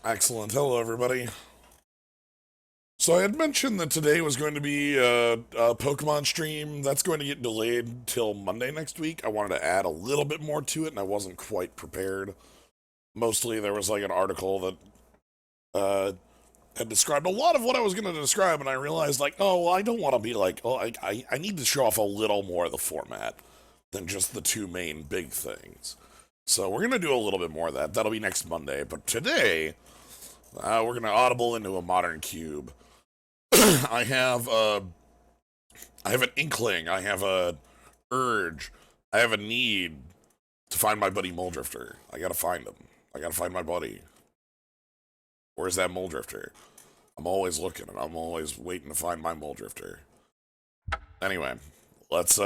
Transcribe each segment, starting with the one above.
Excellent. Hello, everybody. So I had mentioned that today was going to be a Pokemon stream. That's going to get delayed till Monday next week. I wanted to add a little bit more to it, and I wasn't quite prepared. Mostly, there was like an article that had described a lot of what I was going to describe, and I realized like, oh, well, I don't want to be like, oh, I need to show off a little more of the format than just the two main big things. So we're going to do a little bit more of that. That'll be next Monday. But today, we're going to audible into a modern cube. I have I have an inkling, I have a urge, I have a need to find my buddy Moldrifter. I gotta find him. I gotta find my buddy. Where's that Moldrifter? I'm always looking and I'm always waiting to find my Moldrifter. Anyway, let's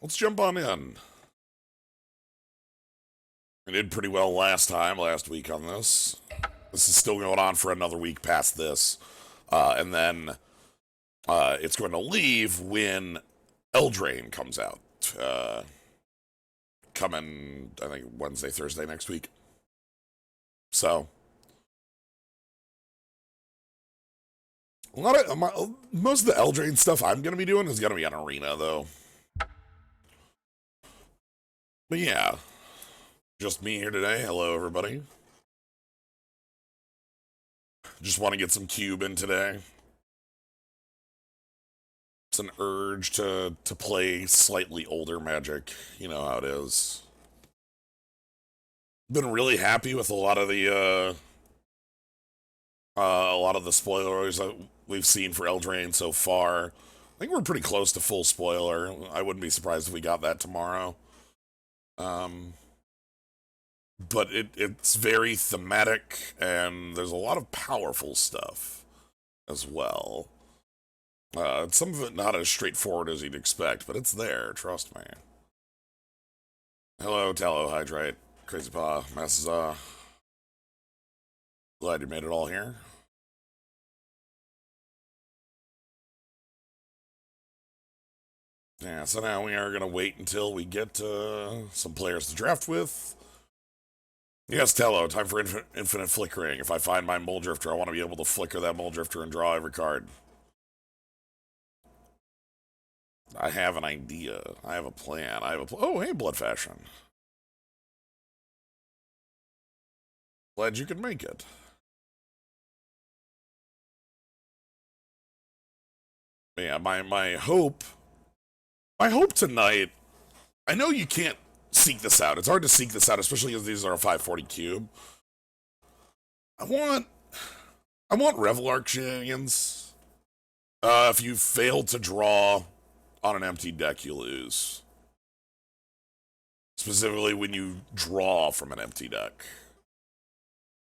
jump on in. I did pretty well last week on this. This is still going on for another week past this. And then it's going to leave when Eldraine comes out. Coming, I think, Wednesday, Thursday next week. So, most of the Eldraine stuff I'm going to be doing is going to be on Arena, though. But yeah, just me here today. Hello, everybody. Just want to get some cube in today. It's an urge to play slightly older Magic. You know how it is. Been really happy with a lot of the spoilers that we've seen for Eldraine so far. I think we're pretty close to full spoiler. I wouldn't be surprised if we got that tomorrow. Um, but it's very thematic, and there's a lot of powerful stuff as well. Some of it not as straightforward as you'd expect, but it's there, trust me. Hello, Tallow Crazy Paw, Masses, glad you made it all here. Yeah, so now we are going to wait until we get some players to draft with. Yes, Tello, time for infinite flickering. If I find my Moldrifter, I want to be able to flicker that Moldrifter and draw every card. I have an idea. I have a plan. Oh, hey, Blood Fashion. Glad you could make it. Yeah, my hope tonight. I know you can't seek this out. It's hard to seek this out, especially as these are a 540 cube. I want Revelark shenanigans. If you fail to draw on an empty deck, you lose. Specifically when you draw from an empty deck.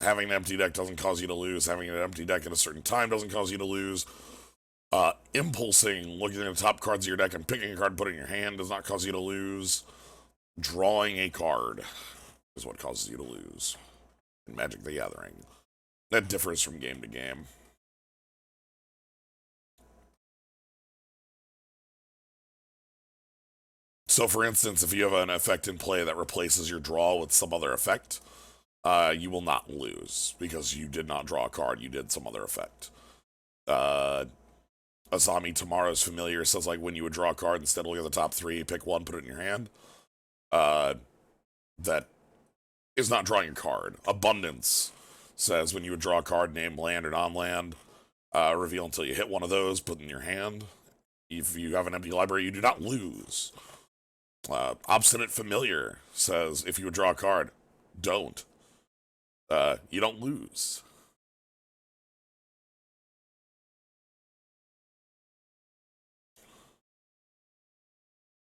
Having an empty deck doesn't cause you to lose. Having an empty deck at a certain time doesn't cause you to lose. Impulsing, looking at the top cards of your deck and picking a card, putting it in your hand does not cause you to lose. Drawing a card is what causes you to lose in Magic the Gathering. That differs from game to game. So, for instance, if you have an effect in play that replaces your draw with some other effect, you will not lose because you did not draw a card, you did some other effect. Asami Tomorrow's Familiar says, like, when you would draw a card, instead of looking at the top three, pick one, put it in your hand. That is not drawing a card. Abundance says, when you would draw a card, name land or non-land, reveal until you hit one of those, put it in your hand. If you have an empty library, you do not lose. Obstinate Familiar says, if you would draw a card, don't. You don't lose.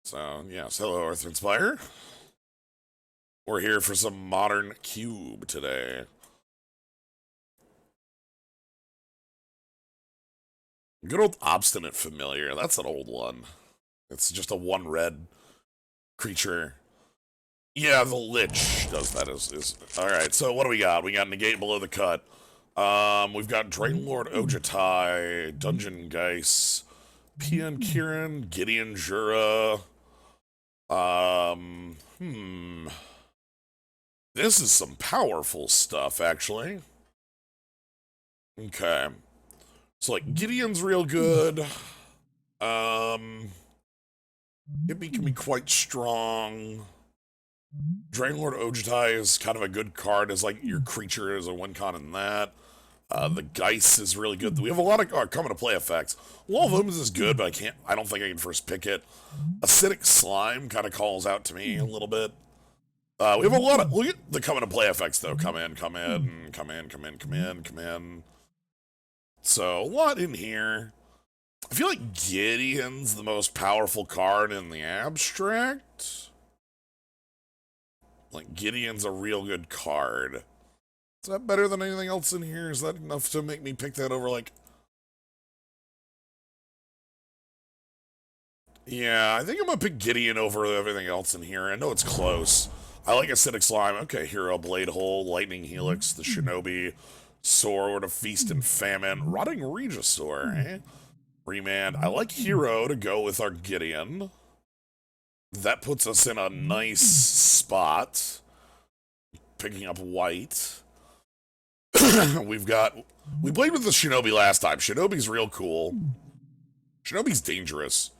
So, yes, hello, Earth Inspire. We're here for some modern cube today. Good old Obstinate Familiar. That's an old one. It's just a 1-red creature. Yeah, the Lich does that. Alright, so what do we got? We got Negate Below the Cut. We've got Dragonlord Ojatai, Dungeon Geist, Pian Kirin, Gideon Jura. This is some powerful stuff, actually. Okay. So, like, Gideon's real good. Hippie can be quite strong. Dragonlord Ojutai is kind of a good card as, like, your creature is a win-con in that. The Geist is really good. We have a lot of come into play effects. Wall of Omens is good, but I don't think I can first pick it. Acidic Slime kind of calls out to me a little bit. We have a lot of, look at the come into play effects though. Come in, come in, come in, come in, come in, come in. So, a lot in here. I feel like Gideon's the most powerful card in the abstract. Like, Gideon's a real good card. Is that better than anything else in here? Is that enough to make me pick that over, like... Yeah, I think I'm gonna pick Gideon over everything else in here. I know it's close. I like Acidic Slime. Okay, Hero, Blade Hole, Lightning Helix, the Shinobi, Sword of Feast and Famine, Rotting Regisaur, eh? Remand. I like Hero to go with our Gideon. That puts us in a nice spot. Picking up white. We played with the Shinobi last time. Shinobi's real cool. Shinobi's dangerous.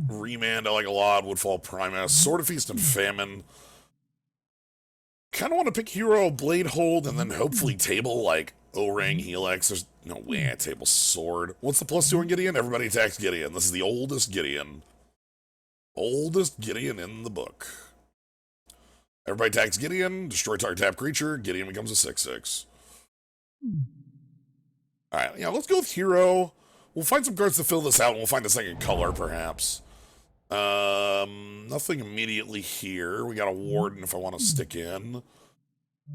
Remand I like a lot. Woodfall Primus. Sword of Feast and Famine. Kind of want to pick Hero, Blade Hold, and then hopefully table, like, O-Ring, Helix. There's no way I table Sword. What's the +2 on Gideon? Everybody attacks Gideon. This is the oldest Gideon. Oldest Gideon in the book. Everybody attacks Gideon, destroy target tap creature, Gideon becomes a 6/6. Alright, yeah, let's go with Hero. We'll find some cards to fill this out, and we'll find a second color, perhaps. Nothing immediately here. We got a Warden if I want to stick in.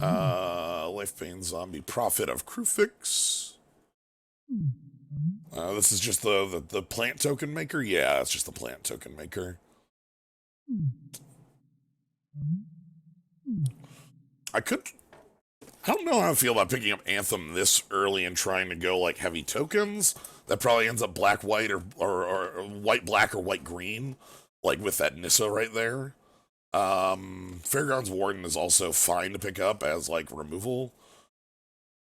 Life Pain Zombie, Prophet of Crufix. This is just the plant token maker? Yeah, it's just the plant token maker. I don't know how I feel about picking up Anthem this early and trying to go, like, heavy tokens. That probably ends up black-white or white-black or white-green, like with that Nissa right there. Fairgrounds Warden is also fine to pick up as, like, removal.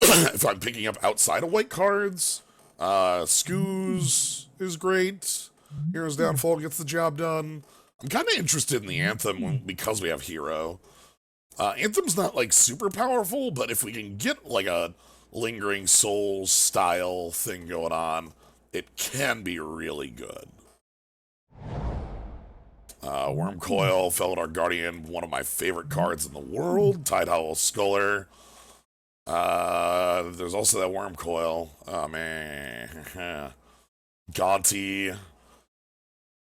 If I'm picking up outside of white cards, Skoos is great. Hero's Downfall gets the job done. I'm kind of interested in the Anthem because we have Hero. Anthem's not, like, super powerful, but if we can get, like, a Lingering Souls style thing going on, it can be really good. Wormcoil, Felidar Guardian, one of my favorite cards in the world. Tidehollow Sculler. There's also that Wormcoil. Oh, man. Gaunty.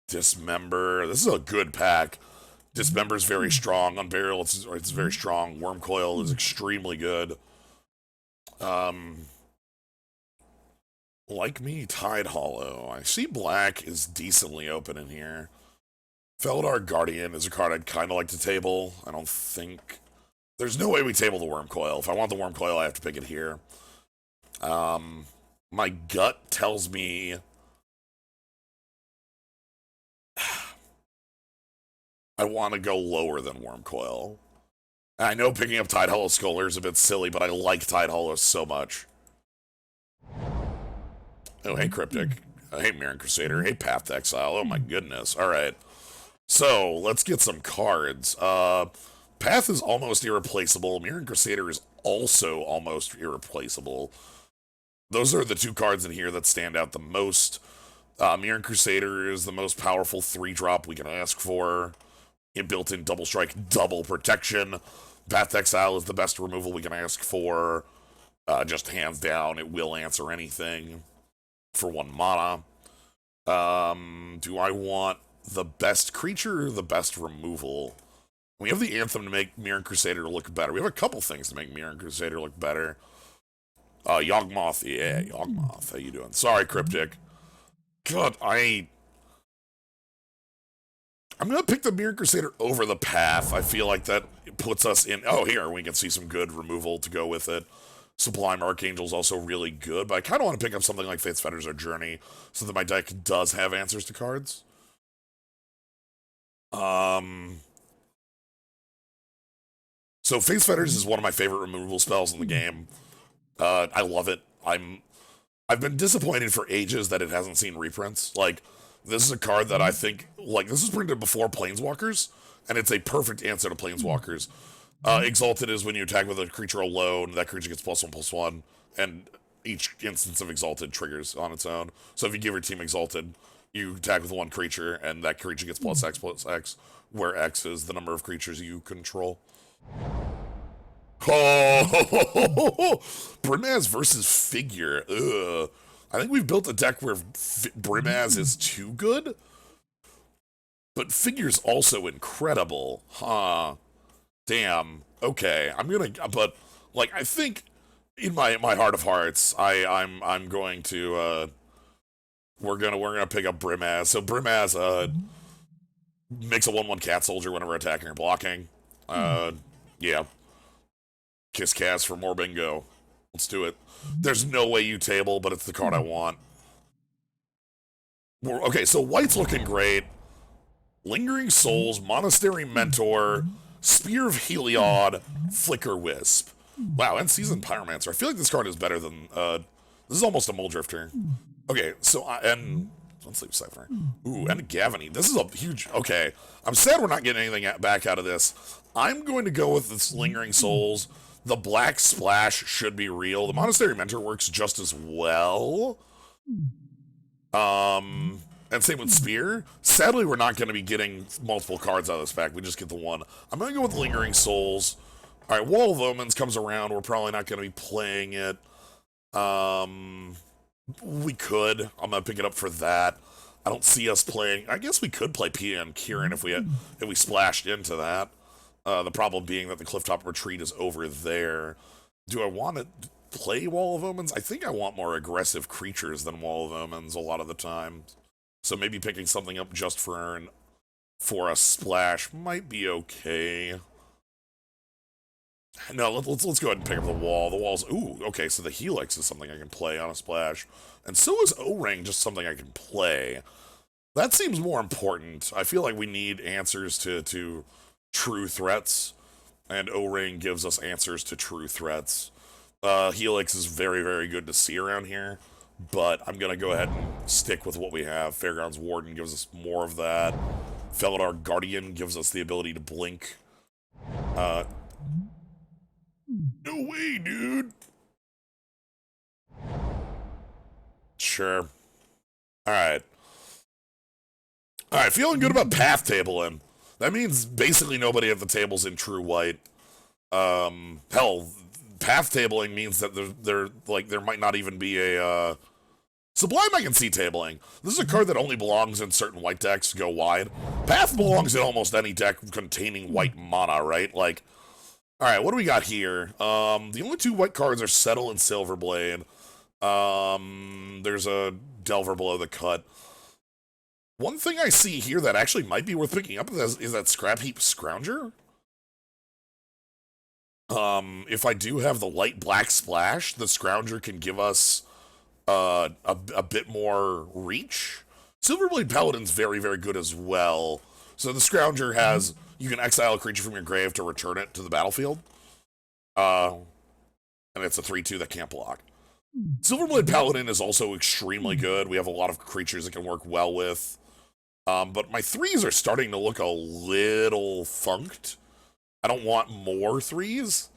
Dismember. This is a good pack. Dismember's very strong. Unburial, it's very strong. Wormcoil is extremely good. Like me, Tidehollow. I see black is decently open in here. Felidar Guardian is a card I'd kind of like to table. I don't think... There's no way we table the Wormcoil. If I want the Wormcoil, I have to pick it here. My gut tells me... I want to go lower than Wormcoil. I know picking up Tidehollow Sculler is a bit silly, but I like Tidehollow so much. Oh, hey, Cryptic. Hey, Mirren Crusader. Hey, Path to Exile. Oh, my goodness. All right. So, let's get some cards. Path is almost irreplaceable. Mirren Crusader is also almost irreplaceable. Those are the two cards in here that stand out the most. Mirren Crusader is the most powerful 3-drop we can ask for. Built-in double strike, double protection. Path to Exile is the best removal we can ask for. Just hands down, it will answer anything for 1 mana. Do I want the best creature or the best removal? We have the Anthem to make Mirren Crusader look better. We have a couple things to make Mirren Crusader look better. Yawgmoth, yeah, Yawgmoth, how you doing? Sorry, Cryptic. God, I'm going to pick the Mirren Crusader over the Path. I feel like that puts us in... Oh, here, we can see some good removal to go with it. Sublime Archangel is also really good, but I kind of want to pick up something like Faith's Fetters or Journey so that my deck does have answers to cards. So Face Fetters is one of my favorite removal spells in the game. I love it. I've been disappointed for ages that it hasn't seen reprints. Like, this is a card that I think, like, this was printed before Planeswalkers, and it's a perfect answer to Planeswalkers. Exalted is when you attack with a creature alone, that creature gets +1/+1, and each instance of Exalted triggers on its own. So if you give your team Exalted, you attack with one creature, and that creature gets +X/+X, where X is the number of creatures you control. Oh, Brimaz versus Figure. Ugh. I think we've built a deck where Brimaz is too good, but Figure's also incredible. Huh. Damn. Okay. But like, I think in my heart of hearts, I'm going to, we're gonna pick up Brimaz. So Brimaz, makes a 1/1 cat soldier whenever attacking or blocking. Yeah. Kiss Cast for more bingo. Let's do it. There's no way you table, but it's the card I want. Okay, so white's looking great. Lingering Souls, Monastery Mentor, Spear of Heliod, Flicker Wisp. Wow, and Seasoned Pyromancer. I feel like this card is better than, this is almost a Muldrifter. Okay, so, and Unsleep Cipher. Ooh, and Gavany. This is a huge, okay. I'm sad we're not getting anything back out of this. I'm going to go with this Lingering Souls. The Black Splash should be real. The Monastery Mentor works just as well. And same with Spear. Sadly, we're not going to be getting multiple cards out of this pack. We just get the one. I'm going to go with Lingering Souls. All right, Wall of Omens comes around. We're probably not going to be playing it. We could. I'm going to pick it up for that. I don't see us playing. I guess we could play Pia and Kieran if we splashed into that. The problem being that the Clifftop Retreat is over there. Do I want to play Wall of Omens? I think I want more aggressive creatures than Wall of Omens a lot of the time. So maybe picking something up just for a splash might be okay. No, let's go ahead and pick up the wall. The wall's, ooh, okay, so the Helix is something I can play on a splash. And so is O-Ring just something I can play. That seems more important. I feel like we need answers to true threats, and O-Ring gives us answers to true threats. Helix is very, very good to see around here, but I'm going to go ahead and stick with what we have. Fairgrounds Warden gives us more of that. Felidar Guardian gives us the ability to blink. No way, dude! Sure. Alright. Alright, feeling good about path tabling. That means basically nobody at the table's in true white. Hell, path tabling means that there might not even be a, Sublime I can see tabling. This is a card that only belongs in certain white decks, go wide. Path belongs in almost any deck containing white mana, right? Like, alright, what do we got here? The only two white cards are Settle and Silverblade. There's a Delver below the cut. One thing I see here that actually might be worth picking up is that Scrap Heap Scrounger. If I do have the light black splash, the Scrounger can give us a bit more reach. Silverblade Paladin's very, very good as well. So the Scrounger has, you can exile a creature from your grave to return it to the battlefield. And it's a 3/2 that can't block. Silverblade Paladin is also extremely good. We have a lot of creatures it can work well with. But my 3s are starting to look a little funked. I don't want more 3s.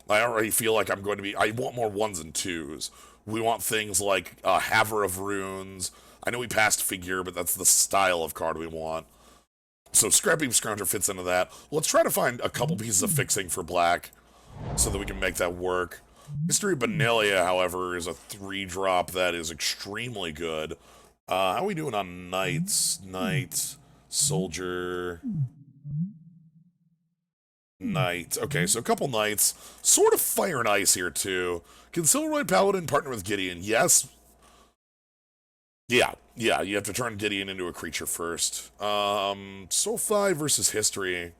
I already feel like I want more 1s and 2s. We want things like Haver of Runes. I know we passed Figure, but that's the style of card we want. So Scrap Heap Scrounger fits into that. Let's try to find a couple pieces of fixing for black so that we can make that work. History of Benalia, however, is a 3-drop that is extremely good. How are we doing on Knights? Knight, Soldier, Knight. Okay, so a couple Knights. Sort of Fire and Ice here, too. Can Silverblade Paladin partner with Gideon? Yes. Yeah, you have to turn Gideon into a creature first. SoFi versus History.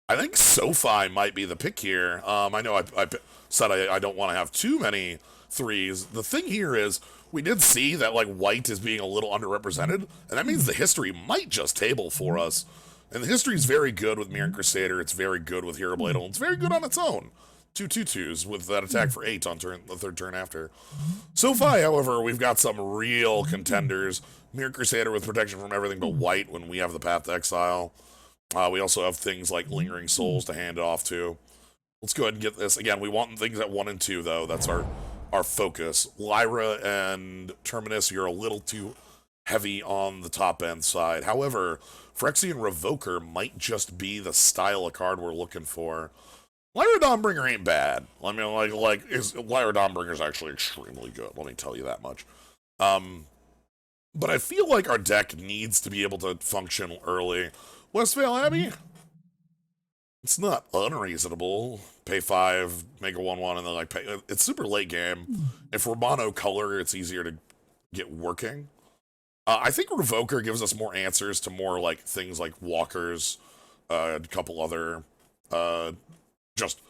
I think SoFi might be the pick here. I know I said I don't want to have too many 3s. The thing here is, we did see that, like, white is being a little underrepresented, and that means the History might just table for us. And the history is very good with Mirror Crusader. It's very good with Hero Blade. It's very good on its own. 2/2/2s with that attack for 8 on the third turn after. So-fi, however, we've got some real contenders. Mirror Crusader with protection from everything but white when we have the Path to Exile. We also have things like Lingering Souls to hand off to. Let's go ahead and get this. Again, we want things at 1 and 2, though. That's our focus. Lyra and Terminus, you're a little too heavy on the top end side. However, Phyrexian Revoker might just be the style of card we're looking for. Lyra Dawnbringer ain't bad. I mean, Lyra Dawnbringer's actually extremely good. Let me tell you that much. But I feel like our deck needs to be able to function early. Westvale Abbey? It's not unreasonable. Pay 5, make a 1/1, and then pay. It's super late game. If we're mono color, it's easier to get working. I think Revoker gives us more answers to more things like walkers, a couple other, just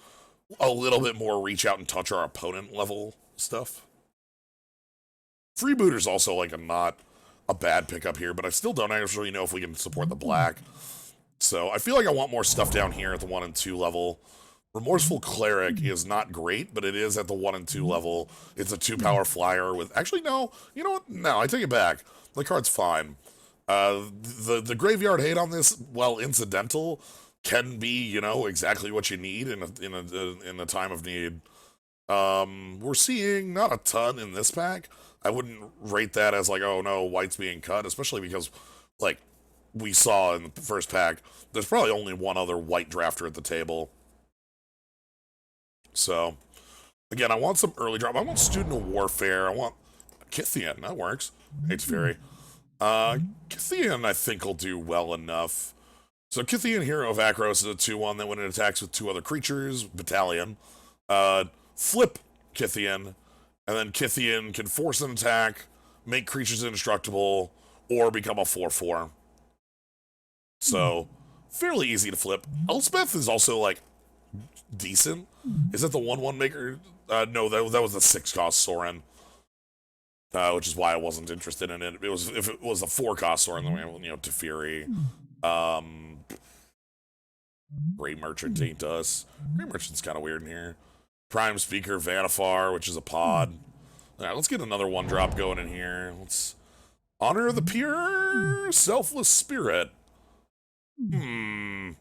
a little bit more reach out and touch our opponent level stuff. Freebooter's also not a bad pickup here, but I still don't actually know if we can support the black. So I feel like I want more stuff down here at the 1 and 2 level. Remorseful Cleric is not great, but it is at the 1 and 2 level. It's a 2-power flyer with... Actually, no. You know what? No, I take it back. The card's fine. The graveyard hate on this, while incidental, can be, exactly what you need in a time of need. We're seeing not a ton in this pack. I wouldn't rate that as oh no, white's being cut, especially because, we saw in the first pack, there's probably only one other white drafter at the table. So, again, I want some early drop. I want Student of Warfare. I want Kythian. That works. Hates Fury. Kythian, I think, will do well enough. So, Kythian, Hero of Akros, is a 2/1 that when it attacks with 2 other creatures, Battalion. Flip Kythian, and then Kythian can force an attack, make creatures indestructible, or become a 4/4. So, fairly easy to flip. Elspeth is also, decent. Is that the 1/1 maker? No, that was the 6-cost Sorin. Which is why I wasn't interested in it. If it was a 4-cost Sorin, then we have, Teferi. Great Merchant ain't us. Great Merchant's kind of weird in here. Prime Speaker, Vanifar, which is a pod. Alright, let's get another 1-drop going in here. Let's Honor of the Pure Selfless Spirit. And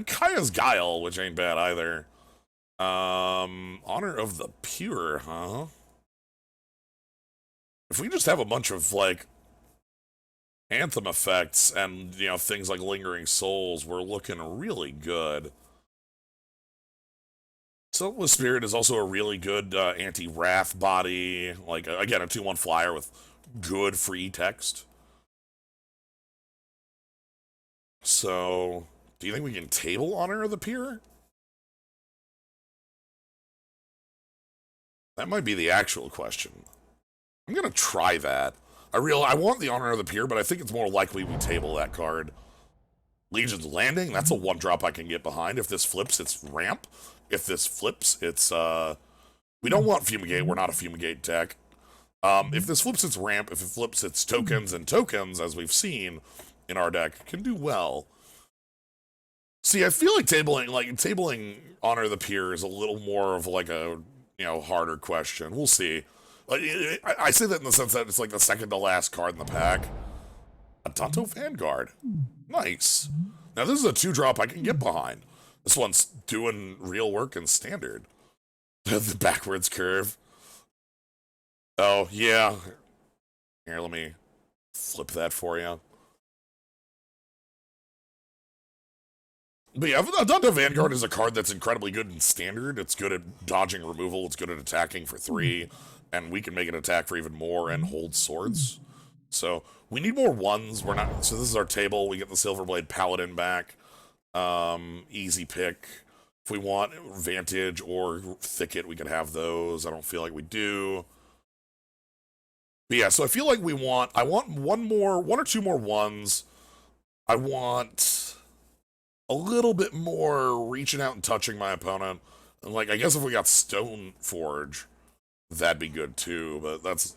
Kaya's Guile, which ain't bad either. Honor of the Pure, huh? If we just have a bunch of, Anthem effects and, things like Lingering Souls, we're looking really good. Selfless Spirit is also a really good anti-wrath body. Again, a 2/1 flyer with good free text. So, do you think we can table Honor of the Pure? That might be the actual question. I'm gonna try that. I want the Honor of the Pure, but I think it's more likely we table that card. Legion's Landing, that's a 1-drop I can get behind. If this flips, it's ramp. If this flips, it's, we don't want Fumigate, we're not a Fumigate deck. If this flips, it's ramp. If it flips, it's tokens, and tokens, as we've seen in our deck, can do well. See, I feel like tabling Honor of the Pure is a little more of a, harder question. We'll see. I say that in the sense that it's the second to last card in the pack. A Tonto Vanguard. Nice. Now, this is a 2-drop I can get behind. This one's doing real work in Standard. The backwards curve. Oh, yeah. Here, let me flip that for you. But yeah, Tonto Vanguard is a card that's incredibly good in Standard. It's good at dodging removal. It's good at attacking for 3. And we can make it attack for even more and hold swords. So, we need more 1s. So this is our table. We get the Silverblade Paladin back. Easy pick. If we want Vantage or Thicket, we could have those. I don't feel like we do. But yeah, so I feel like I want 1 or 2 more 1s. I want a little bit more reaching out and touching my opponent. And I guess if we got Stoneforge, that'd be good too, but that's...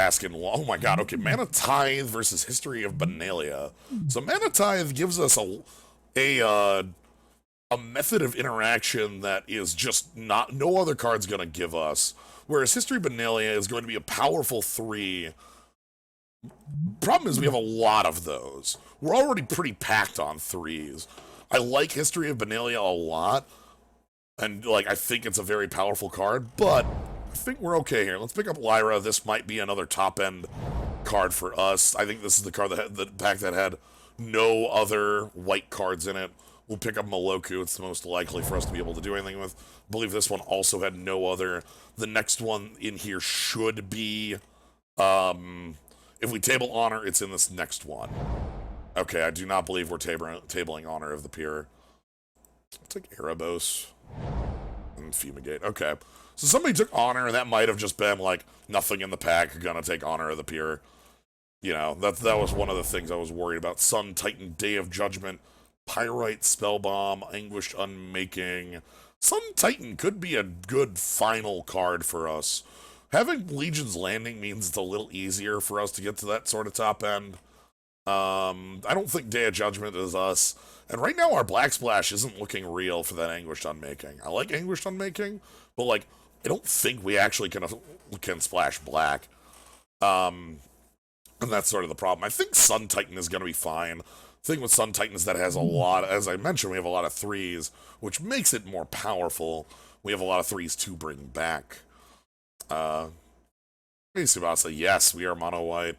asking, oh my god, okay, Mana Tithe versus History of Benalia. So Mana Tithe gives us a method of interaction that is just no other card's gonna give us. Whereas History of Benalia is going to be a powerful 3. Problem is we have a lot of those. We're already pretty packed on 3s. I like History of Benalia a lot, and like I think it's a very powerful card, but I think we're okay here. Let's pick up Lyra. This might be another top-end card for us. I think this is the card that had the pack that had no other white cards in it. We'll pick up Moloku. It's the most likely for us to be able to do anything with. I believe this one also had no other. The next one in here should be, if we table Honor, it's in this next one. Okay, I do not believe we're tabling Honor of the Peer. I'll take Erebos and Fumigate. Okay. So somebody took Honor, and that might have just been like, nothing in the pack, gonna take Honor of the Peer. You know, that was one of the things I was worried about. Sun, Titan, Day of Judgment, Pyrite, Spellbomb, Anguished Unmaking. Sun Titan could be a good final card for us. Having Legion's Landing means it's a little easier for us to get to that sort of top end. I don't think Day of Judgment is us. And right now our Black Splash isn't looking real for that Anguished Unmaking. I like Anguished Unmaking, but like, I don't think we actually can splash black. And that's sort of the problem. I think Sun Titan is going to be fine. The thing with Sun Titan is that it has a lot, as I mentioned, we have a lot of 3s, which makes it more powerful. We have a lot of 3s to bring back. Subasa, yes, we are Mono White.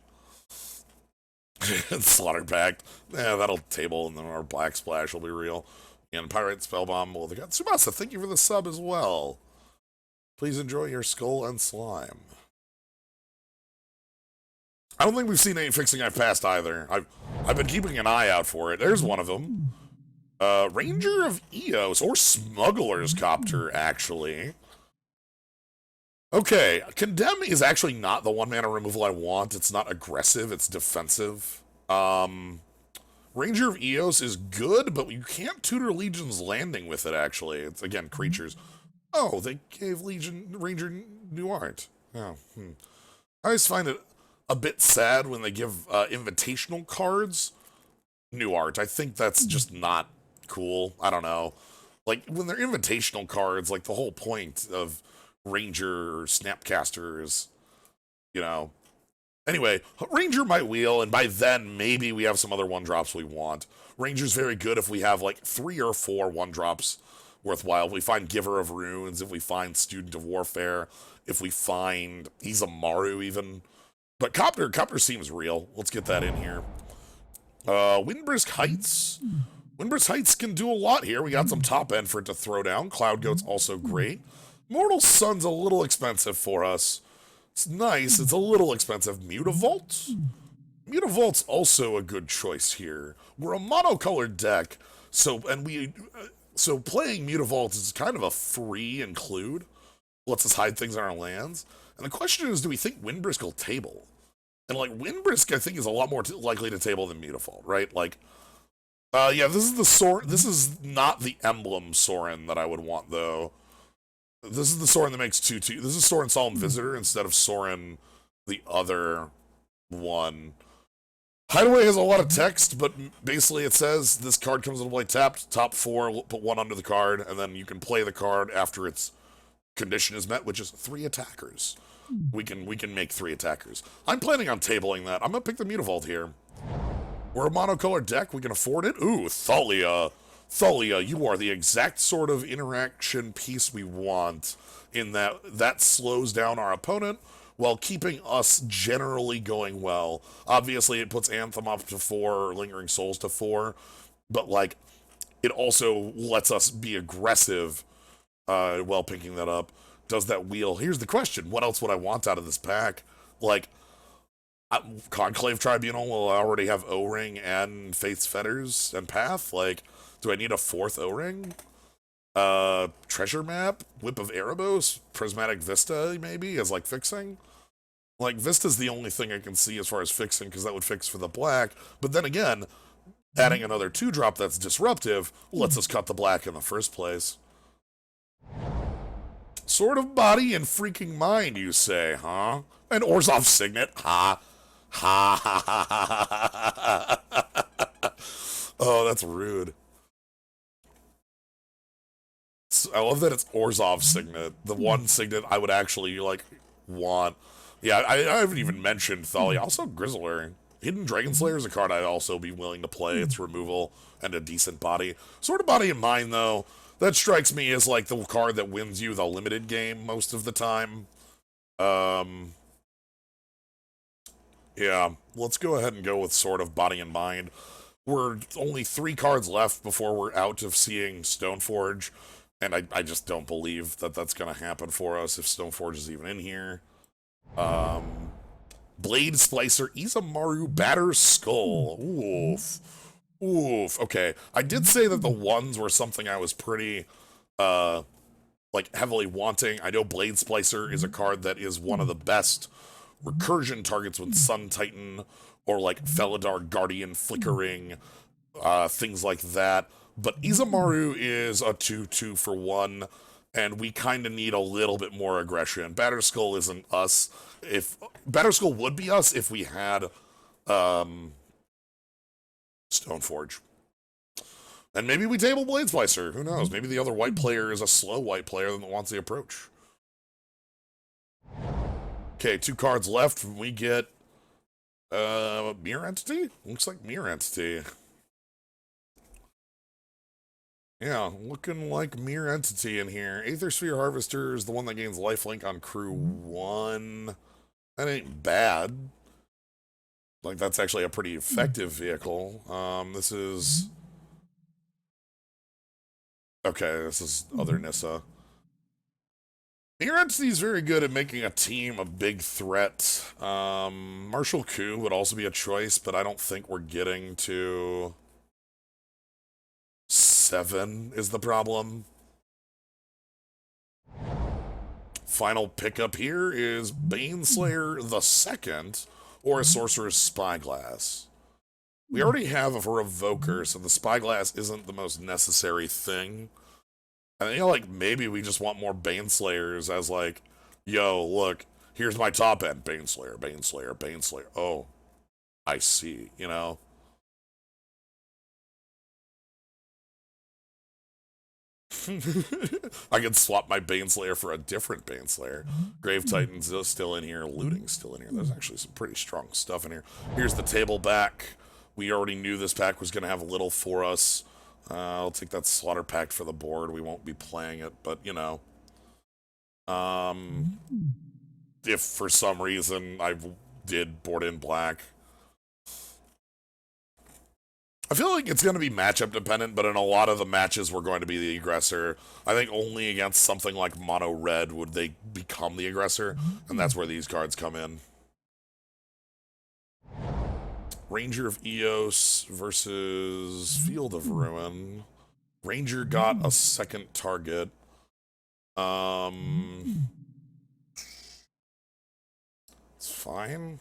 Slaughter Pact. Yeah, that'll table, and then our Black Splash will be real. And Pirate Spellbomb, well, they got Subasa, thank you for the sub as well. Please enjoy your Skull and Slime. I don't think we've seen any fixing I've passed either. I've been keeping an eye out for it. There's one of them. Ranger of Eos, or Smuggler's Copter, actually. Okay, Condemn is actually not the 1-mana removal I want. It's not aggressive, it's defensive. Ranger of Eos is good, but you can't tutor Legion's Landing with it, actually. It's, again, creatures. Oh, they gave Ranger new art. Oh, I always find it a bit sad when they give invitational cards new art. I think that's just not cool. I don't know. Like, when they're invitational cards, like, the whole point of Ranger or Snapcaster is, you know. Anyway, Ranger might wheel, and by then, maybe we have some other 1-drops we want. Ranger's very good if we have, like, 3 or 4 1-drops worthwhile. If we find Giver of Runes, if we find Student of Warfare, if we find Izamaru even. But Copter seems real. Let's get that in here. Windbrisk Heights. Windbrisk Heights can do a lot here. We got some top end for it to throw down. Cloud Goat's also great. Mortal Sun's a little expensive for us. It's nice. It's a little expensive. Mutavault? Mutavault's also a good choice here. We're a monocolored deck, so playing Mutavault is kind of a free include. Lets us hide things on our lands. And the question is, do we think Windbrisk will table? And, like, Windbrisk, I think, is a lot more likely to table than Mutavault, right? Like, yeah, this is the Sorin. This is not the emblem Sorin that I would want, though. This is the Sorin that makes 2/2. This is Sorin Solemn Visitor instead of Sorin the other one. Hideaway has a lot of text, but basically it says this card comes into play tapped, top 4, put 1 under the card, and then you can play the card after its condition is met, which is 3 attackers. We can make 3 attackers. I'm planning on tabling that. I'm gonna pick the Mutavault here. We're a monocolored deck. We can afford it. Ooh, Thalia. Thalia, you are the exact sort of interaction piece we want, in that slows down our opponent while keeping us generally going well. Obviously, it puts Anthem up to 4, or Lingering Souls to 4, but, like, it also lets us be aggressive while picking that up. Does that wheel? Here's the question. What else would I want out of this pack? Like, Conclave Tribunal will already have O-Ring and Faith's Fetters and Path. Like, do I need a 4th O-Ring? Treasure Map? Whip of Erebos? Prismatic Vista, maybe, as, like, fixing? Like, Vista's the only thing I can see as far as fixing, because that would fix for the black. But then again, adding another 2-drop that's disruptive lets us cut the black in the first place. Sort of body and freaking mind, you say, huh? An Orzhov Signet, ha. Ha ha ha ha ha ha. Oh, that's rude. I love that it's Orzhov Signet, the one Signet I would actually, like, want. Yeah, I haven't even mentioned Thalia. Also, Grizzler. Hidden Dragon Slayer is a card I'd also be willing to play. Its removal and a decent body. Sort of body in mind, though. That strikes me as, like, the card that wins you the limited game most of the time. Yeah, let's go ahead and go with Sort of Body and Mind. We're only 3 cards left before we're out of seeing Stoneforge, and I just don't believe that that's going to happen for us if Stoneforge is even in here. Blade Splicer, Izamaru, Batter Skull. Oof. Oof. Okay, I did say that the ones were something I was pretty, like, heavily wanting. I know Blade Splicer is a card that is one of the best recursion targets with Sun Titan or like Felidar Guardian Flickering, things like that. But Izamaru is a 2/2 for 1, and we kind of need a little bit more aggression. Batterskull isn't us. If Batterskull would be us if we had Stoneforge. And maybe we table Blade Splicer. Who knows? Maybe the other white player is a slow white player that wants the approach. Okay, 2 cards left. We get Mirror Entity? Looks like Mirror Entity. Yeah, looking like Mirror Entity in here. Aether Sphere Harvester is the one that gains lifelink on crew 1. That ain't bad. Like, that's actually a pretty effective vehicle. This is... Okay, this is other Nissa. Mirror Entity is very good at making a team a big threat. Martial Coup would also be a choice, but I don't think we're getting to 7 is the problem. Final pickup here is Baneslayer II or a Sorcerer's Spyglass. We already have a Revoker, so the Spyglass isn't the most necessary thing. I think, like, maybe we just want more Baneslayers as, like, yo, look, here's my top end. Baneslayer, Baneslayer, Baneslayer. Oh, I see, you know? I could swap my Baneslayer for a different Baneslayer. Grave Titan's still in here. Looting's still in here. There's actually some pretty strong stuff in here. Here's the table back. We already knew this pack was going to have little for us. I'll take that Slaughter Pact for the board. We won't be playing it, but, you know. If for some reason I did board in black. I feel like it's going to be matchup dependent, but in a lot of the matches we're going to be the aggressor. I think only against something like Mono Red would they become the aggressor, and that's where these cards come in. Ranger of Eos versus Field of Ruin. Ranger got a second target. It's fine.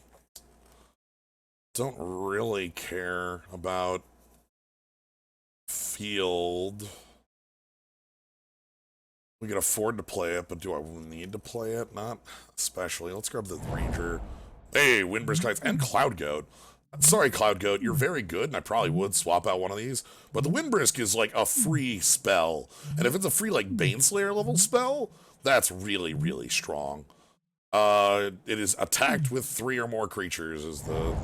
Don't really care about Field. We can afford to play it, but do I need to play it? Not especially. Let's grab the Ranger. Hey, Windbrisk Heights and Cloud Goat. Sorry, Cloud Goat, you're very good, and I probably would swap out one of these, but the Windbrisk is like a free spell, and if it's a free, like, Baneslayer level spell, that's really, really strong. It is attacked with 3 or more creatures, is the...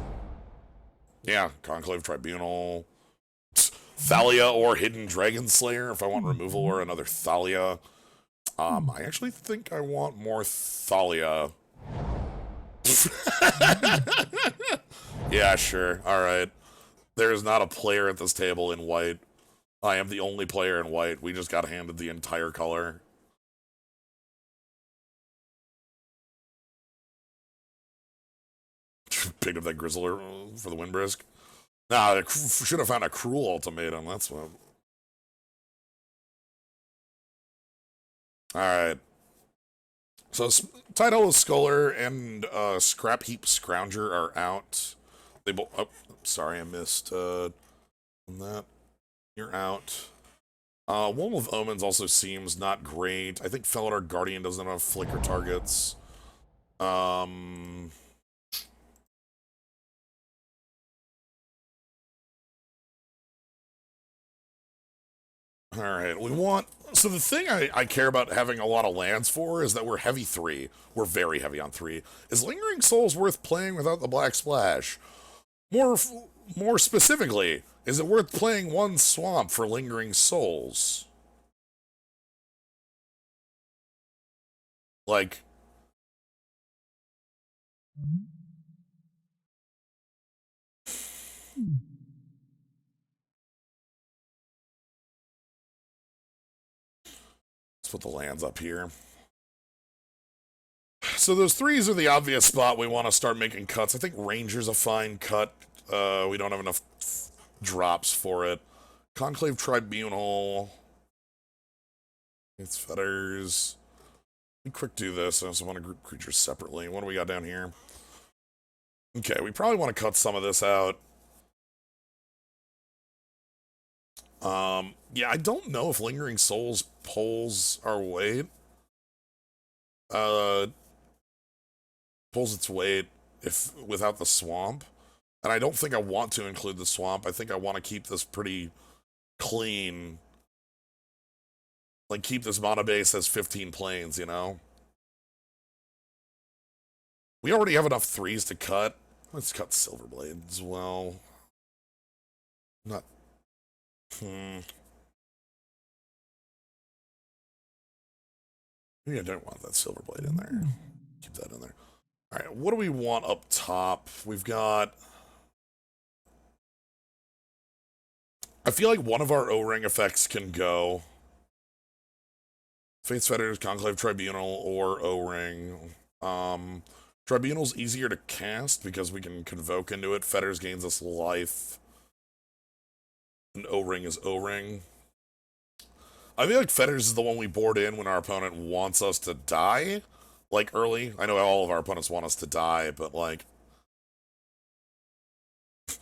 Yeah, Conclave Tribunal. Thalia or Hidden Dragon Slayer, if I want removal or another Thalia. I actually think I want more Thalia. Yeah, sure. Alright. There is not a player at this table in white. I am the only player in white. We just got handed the entire color. Picked up that Grizzler for the Windbrisk. Nah, I should have found a Cruel Ultimatum. That's what... Alright. So, Tidal Sculler and Scrap Heap Scrounger are out. They both... Oh, sorry, I missed that. You're out. Wall of Omens also seems not great. I think Felidar Guardian doesn't have flicker targets. Alright, we want... So the thing I care about having a lot of lands for is that we're heavy 3. We're very heavy on 3. Is Lingering Souls worth playing without the Black Splash? More specifically, is it worth playing 1 Swamp for Lingering Souls? Like... Let's put the lands up here. So those 3s are the obvious spot we want to start making cuts. I think Ranger's a fine cut. We don't have enough drops for it. Conclave Tribunal. It's Fetters. Let me quick do this. I also want to group creatures separately. What do we got down here? Okay, we probably want to cut some of this out. Yeah, I don't know if Lingering Souls pulls our weight. Pulls its weight if without the swamp. And I don't think I want to include the swamp. I think I want to keep this pretty clean. Like, keep this mana base as 15 planes, you know? We already have enough 3s to cut. Let's cut Silverblade as well. Not... Maybe I don't want that Silverblade in there. Keep that in there. Alright, what do we want up top? We've got... I feel like one of our O-Ring effects can go. Faith's Fetters, Conclave Tribunal, or O-Ring. Tribunal's easier to cast because we can convoke into it. Fetters gains us life. And O-Ring is O-Ring. I feel like Fetters is the one we board in when our opponent wants us to die. Like, early. I know all of our opponents want us to die, but, like...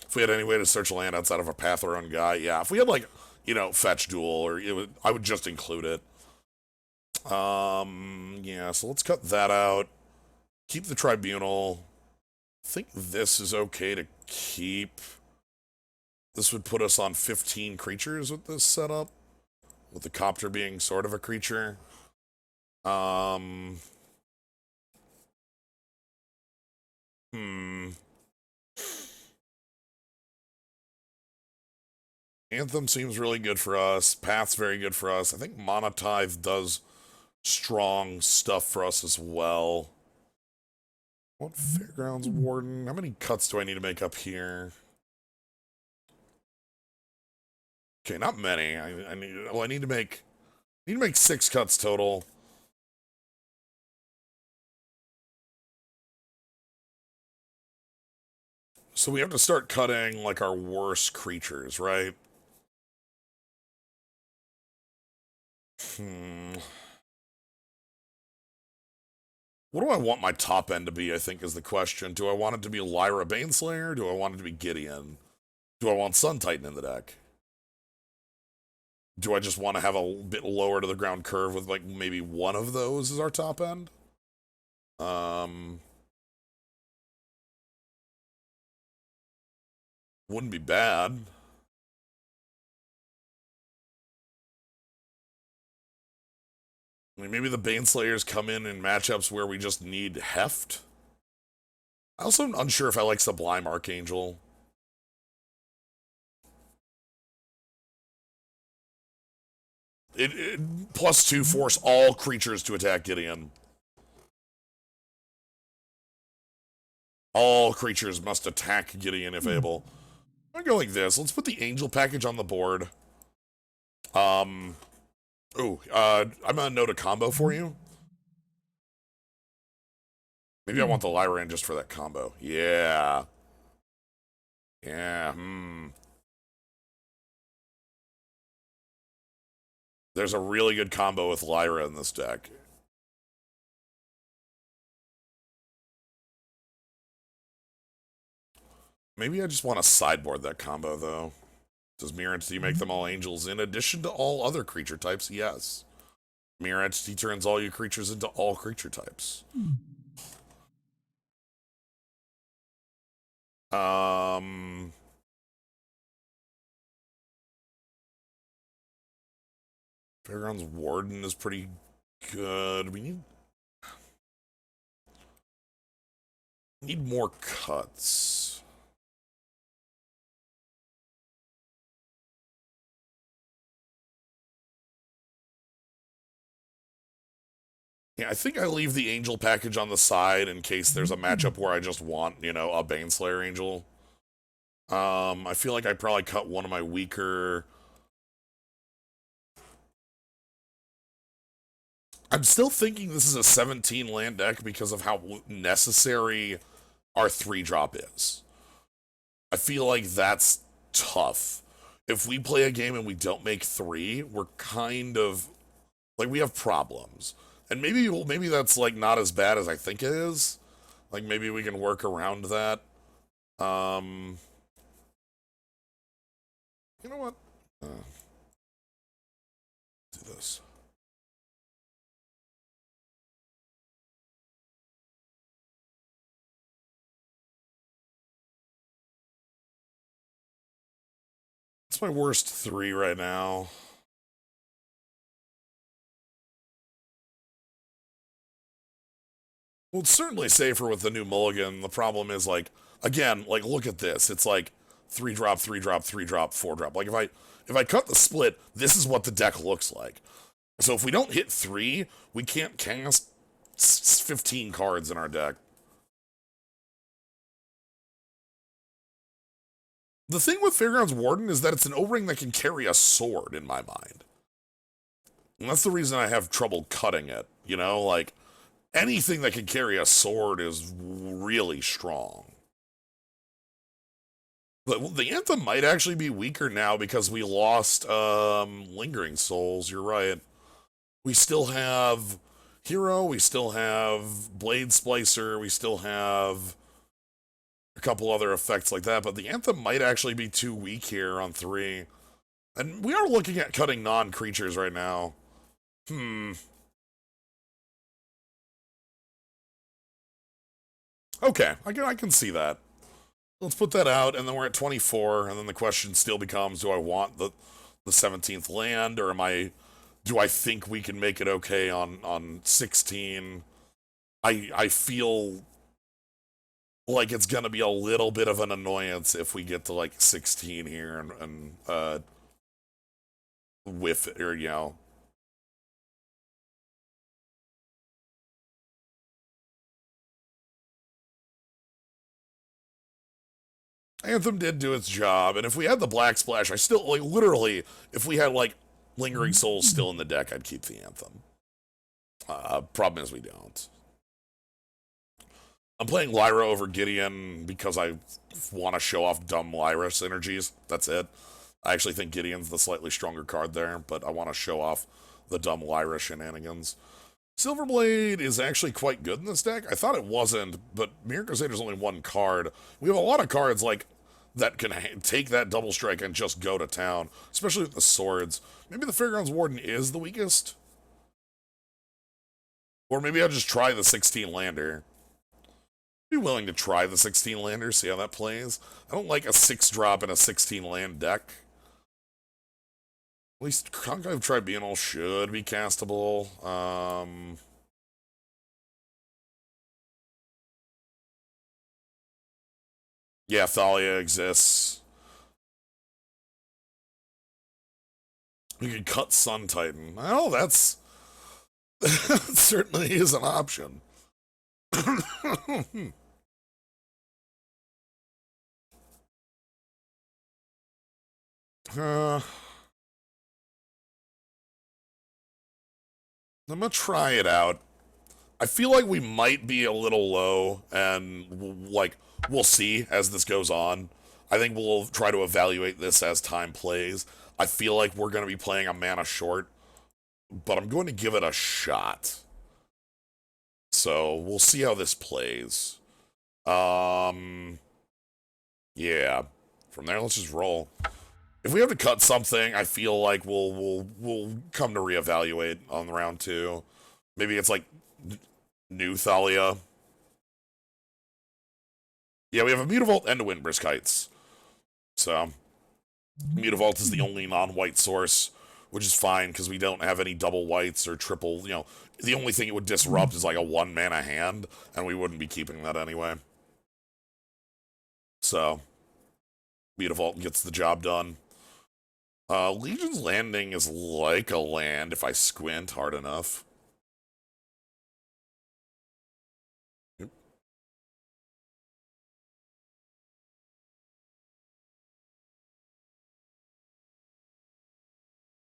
If we had any way to search land outside of a Path or own guy, yeah. If we had, like, you know, Fetch Duel, or I would just include it. Yeah, so let's cut that out. Keep the Tribunal. I think this is okay to keep. This would put us on 15 creatures with this setup. With the Copter being sort of a creature. Anthem seems really good for us. Path's very good for us. I think Monotithe does strong stuff for us as well. What Fairgrounds Warden? How many cuts do I need to make up here? Okay, not many. I need to make 6 cuts total. So we have to start cutting like our worst creatures, right? What do I want my top end to be, I think, is the question. Do I want it to be Lyra Baneslayer? Do I want it to be Gideon? Do I want Sun Titan in the deck? Do I just want to have a bit lower to the ground curve with, like, maybe one of those as our top end? Wouldn't be bad. I mean, maybe the Baneslayers come in matchups where we just need heft. I also am unsure if I like Sublime Archangel. It +2 force all creatures to attack Gideon. All creatures must attack Gideon if able. I'm gonna go like this. Let's put the Angel package on the board. I'm gonna note a combo for you. Maybe I want the Lyra in just for that combo. Yeah. Yeah, There's a really good combo with Lyra in this deck. Maybe I just want to sideboard that combo, though. Does Mirror Entity make them all angels in addition to all other creature types? Yes. Mirror Entity turns all your creatures into all creature types. Fairgrounds Warden is pretty good. We need more cuts. Yeah, I think I leave the Angel package on the side in case there's a matchup where I just want, you know, a Baneslayer Angel. I feel like I probably cut one of my weaker... I'm still thinking this is a 17 land deck because of how necessary our 3-drop is. I feel like that's tough. If we play a game and we don't make 3, we're kind of... like, we have problems. And maybe that's, like, not as bad as I think it is. Like, maybe we can work around that. You know what? Do this. It's my worst 3 right now. Well, it's certainly safer with the new mulligan. The problem is, like, again, like, look at this. It's like 3-drop, 3-drop, 3-drop, 4-drop. Like, if I cut the split, this is what the deck looks like. So if we don't hit 3, we can't cast 15 cards in our deck. The thing with Fairgrounds Warden is that it's an O-ring that can carry a sword, in my mind. And that's the reason I have trouble cutting it, you know? Like, anything that can carry a sword is really strong. But the Anthem might actually be weaker now because we lost Lingering Souls, you're right. We still have Hero, we still have Blade Splicer, we still have a couple other effects like that, but the Anthem might actually be too weak here on 3. And we are looking at cutting non-creatures right now. Okay, I can see that. Let's put that out, and then we're at 24, and then the question still becomes, do I want the 17th land, or do I think we can make it okay on 16? I feel like it's gonna be a little bit of an annoyance if we get to, like, 16 here and whiff it, or, you know. Anthem did do its job, and if we had the Black Splash, I still, like, literally, if we had, like, Lingering Souls still in the deck, I'd keep the Anthem. Problem is we don't. I'm playing Lyra over Gideon because I want to show off dumb Lyra synergies. That's it. I actually think Gideon's the slightly stronger card there, but I want to show off the dumb Lyra shenanigans. Silverblade is actually quite good in this deck. I thought it wasn't, but Mirror Crusader's only one card. We have a lot of cards like that can take that double strike and just go to town, especially with the swords. Maybe the Fairgrounds Warden is the weakest? Or maybe I'll just try the 16 lander. Be willing to try the 16 lander, see how that plays. I don't like a 6-drop in a 16 land deck. At least Concave Tribunal should be castable. Yeah, Thalia exists. We could cut Sun Titan. Well, that certainly is an option. I'm gonna try it out. I feel like we might be a little low, and, like, we'll see as this goes on. I think we'll try to evaluate this as time plays. I feel like we're going to be playing a mana short, but I'm going to give it a shot. So, we'll see how this plays. Yeah. From there, let's just roll. If we have to cut something, I feel like we'll come to reevaluate on round 2. Maybe it's like new Thalia. Yeah, we have a Mutavault and a Windbrisk Heights. So, Mutavault is the only non-white source, which is fine because we don't have any double whites or triple, you know. The only thing it would disrupt is like a 1-mana hand, and we wouldn't be keeping that anyway. So, Mutavault gets the job done. Legion's Landing is like a land if I squint hard enough.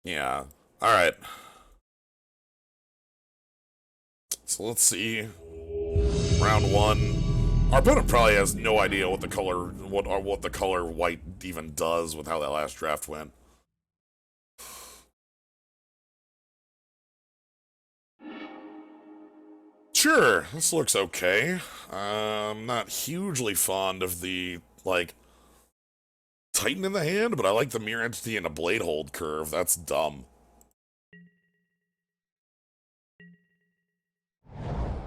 Yeah. Alright. So let's see. Round 1. Our opponent probably has no idea what the color white even does with how that last draft went. Sure, this looks okay. I'm not hugely fond of the, like, Titan in the hand, but I like the Mirror Entity and a Blade Hold curve. That's dumb.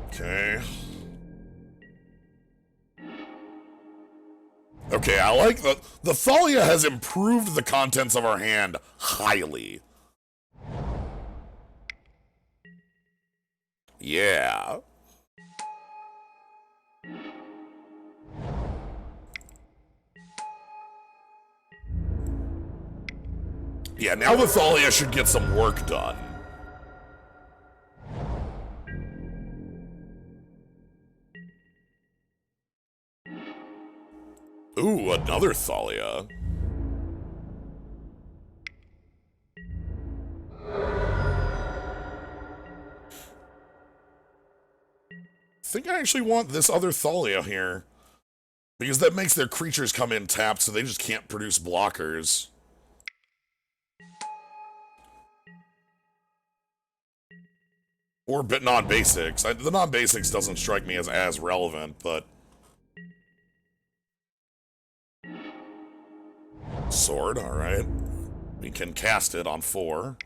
Okay. Okay, I like the Thalia has improved the contents of our hand highly. Yeah. Yeah, now the Thalia should get some work done. Ooh, another Thalia. I think I actually want this other Thalia here. Because that makes their creatures come in tapped, so they just can't produce blockers. Or non-basics. The non-basics doesn't strike me as relevant, but... Sword, alright. We can cast it on 4.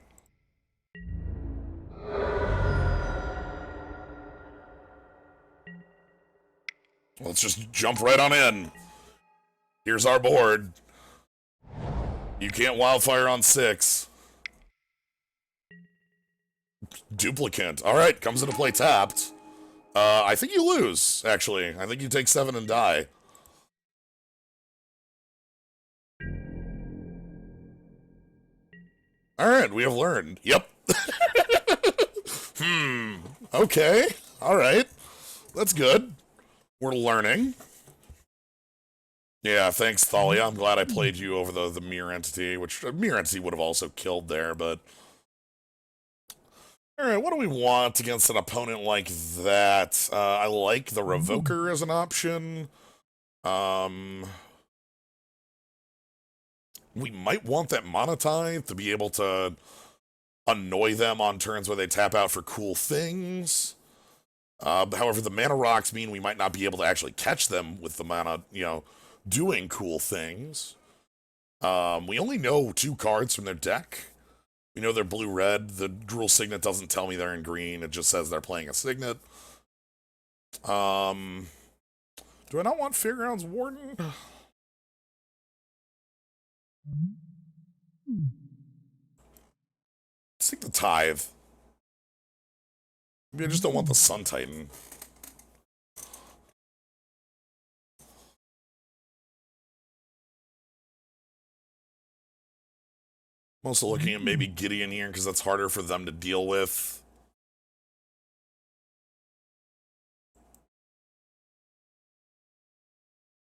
Let's just jump right on in. Here's our board. You can't wildfire on 6. Duplicant. Alright, comes into play tapped. I think you lose, actually. I think you take 7 and die. Alright, we have learned. Yep. Okay. Alright. That's good. We're learning. Yeah, thanks, Thalia. I'm glad I played you over the Mirror Entity, which Mirror Entity would have also killed there, but... Alright, what do we want against an opponent like that? I like the Revoker as an option. We might want that Monotithe to be able to annoy them on turns where they tap out for cool things. However, the mana rocks mean we might not be able to actually catch them with the mana, you know, doing cool things. We only know 2 cards from their deck. We know they're blue-red. The Drool Signet doesn't tell me they're in green. It just says they're playing a Signet. Do I not want Fairgrounds Warden? Let's take the Tithe. Maybe I just don't want the Sun Titan. I'm also looking at maybe Gideon here, because that's harder for them to deal with.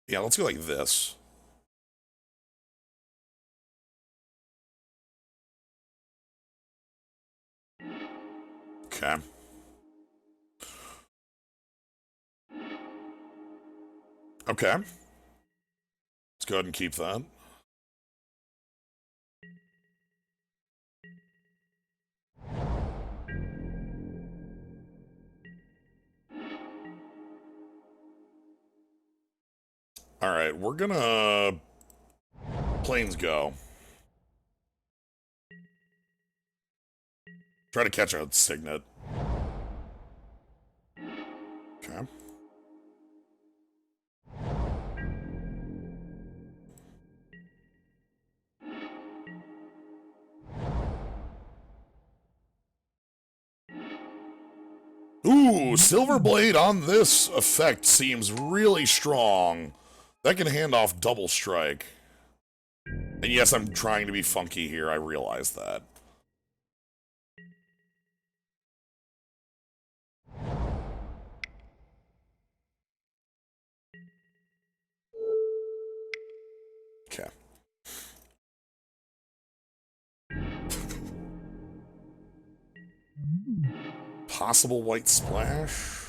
Yeah, let's go like this. Okay. Okay. Let's go ahead and keep that. Alright, we're gonna... Plains go. Try to catch a Signet. Okay. Ooh, Silver Blade on this effect seems really strong. That can hand off double strike. And yes, I'm trying to be funky here, I realize that. Okay. Possible white splash.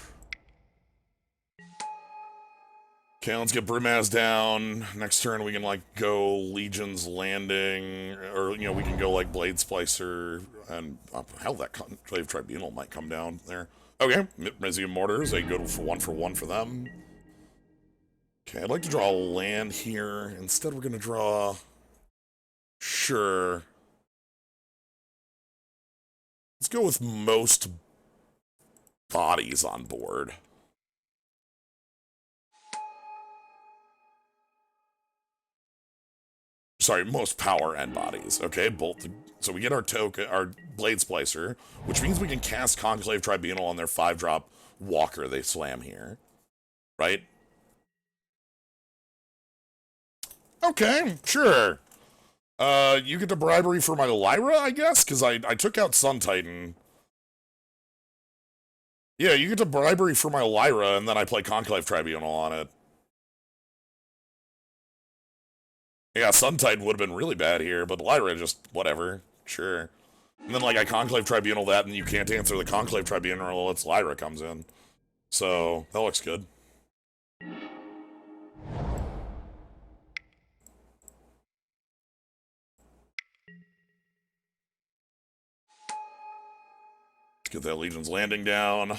Okay, let's get Brimaz down. Next turn we can, like, go Legion's Landing, or, you know, we can go, like, Blade Splicer, and, hell, that Conclave Tribunal might come down there. Okay, Mizium Mortars, a good for one for them. Okay, I'd like to draw a land here. Instead, we're gonna draw... Sure. Let's go with most bodies on board. Sorry, most power and bodies. Okay, both. So we get our token, our Blade Splicer, which means we can cast Conclave Tribunal on their 5-drop Walker they slam here. Right? Okay, sure. You get the bribery for my Lyra, I guess? Because I took out Sun Titan. Yeah, you get the bribery for my Lyra, and then I play Conclave Tribunal on it. Yeah, Sun Titan would have been really bad here, but Lyra just, whatever, sure. And then, like, I Conclave Tribunal that, and you can't answer the Conclave Tribunal unless Lyra comes in. So, that looks good. Let's get that Legion's Landing down.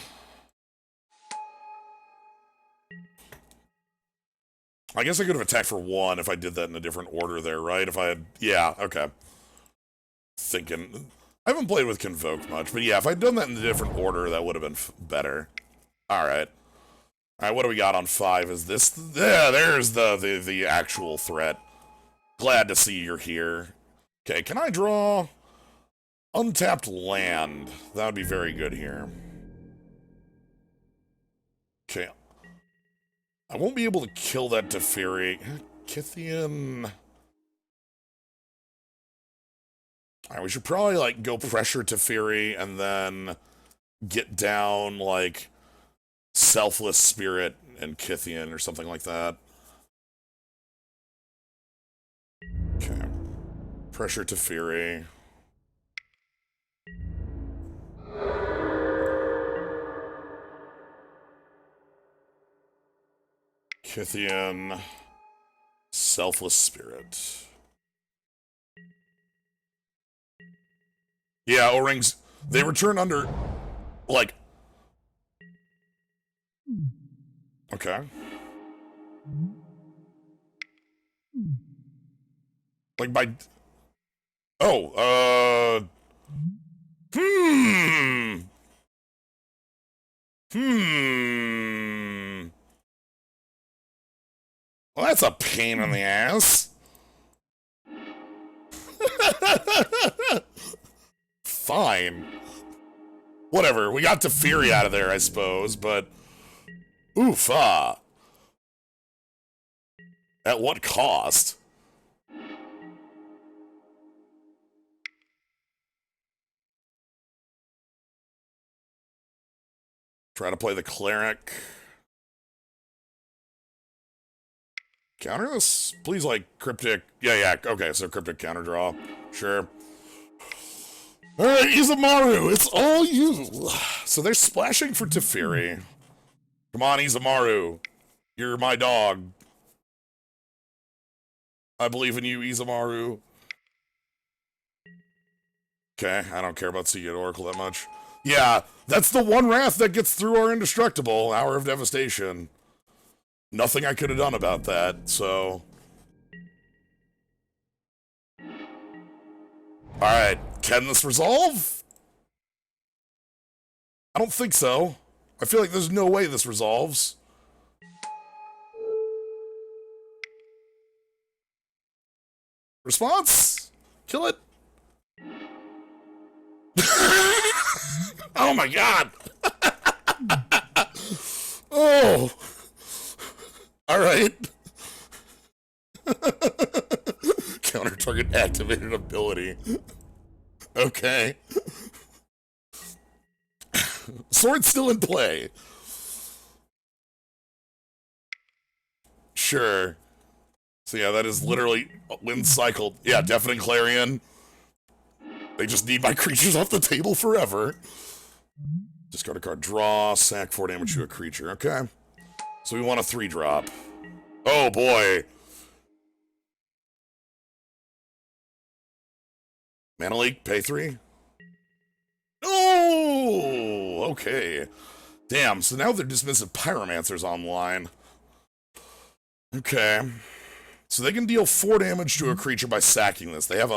I guess I could have attacked for 1 if I did that in a different order there, right? If I had... Yeah, okay. Thinking... I haven't played with Convoke much, but yeah, if I'd done that in a different order, that would have been better. Alright. Alright, what do we got on 5? Is this... Yeah, there's the actual threat. Glad to see you're here. Okay, can I draw... Untapped land? That would be very good here. Okay. I won't be able to kill that Teferi. Kithian... Alright, we should probably, like, go pressure Teferi and then get down, like, Selfless Spirit and Kithian or something like that. Okay. Pressure Teferi. Kithian. Selfless Spirit. Yeah, O-rings, they return under, like... Okay. Like, by... Oh, Well, that's a pain in the ass. Fine. Whatever, we got Teferi out of there, I suppose, but... Oof, At what cost? Try to play the Cleric. Counter this? Please, like, Cryptic... Yeah, okay, so Cryptic counter draw. Sure. Alright, Izamaru, it's all you! So they're splashing for Teferi. Come on, Izamaru. You're my dog. I believe in you, Izamaru. Okay, I don't care about Seagate Oracle that much. Yeah, that's the one Wrath that gets through our Indestructible, Hour of Devastation. Nothing I could have done about that, so... Alright, can this resolve? I don't think so. I feel like there's no way this resolves. Response? Kill it. Oh my god. Oh. All right. Counter target activated ability. Okay. Sword's still in play. Sure. So yeah, that is literally wind cycled. Yeah, Deafening Clarion. They just need my creatures off the table forever. Discard a card, draw, sack 4 damage to a creature. Okay. So we want a 3-drop. Oh boy. Mana Leak, pay 3? Oh, okay. Damn, so now they're dismissive Pyromancers online. Okay. So they can deal 4 damage to a creature by sacking this. They have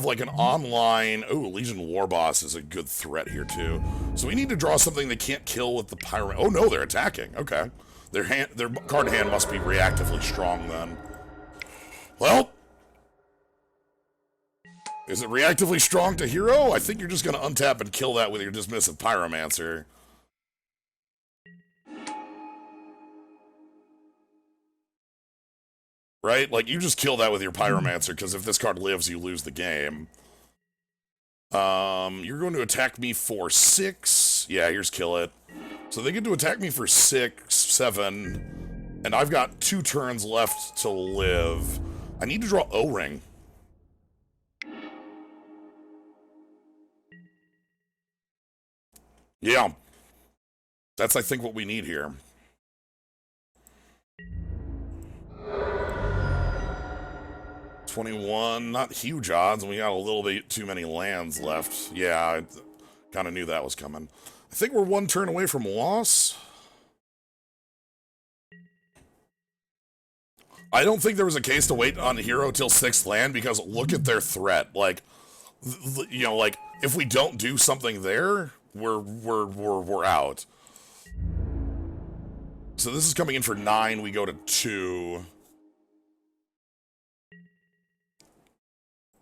like an online... Oh, Legion Warboss is a good threat here too. So we need to draw something they can't kill with the Pyro... Oh no, they're attacking. Okay. Their card hand must be reactively strong then. Well... Is it reactively strong to hero? I think you're just going to untap and kill that with your dismissive Pyromancer. Right? Like, you just kill that with your Pyromancer, because if this card lives, you lose the game. You're going to attack me for 6. Yeah, here's kill it. So they get to attack me for 6, 7, and I've got 2 turns left to live. I need to draw O-Ring. Yeah. That's, I think, what we need here. $21, not huge odds, and we got a little bit too many lands left. Yeah, I kind of knew that was coming. I think we're 1 turn away from loss. I don't think there was a case to wait on hero till 6th land, because look at their threat. Like, you know, like, if we don't do something there, we're out. So this is coming in for 9, we go to 2.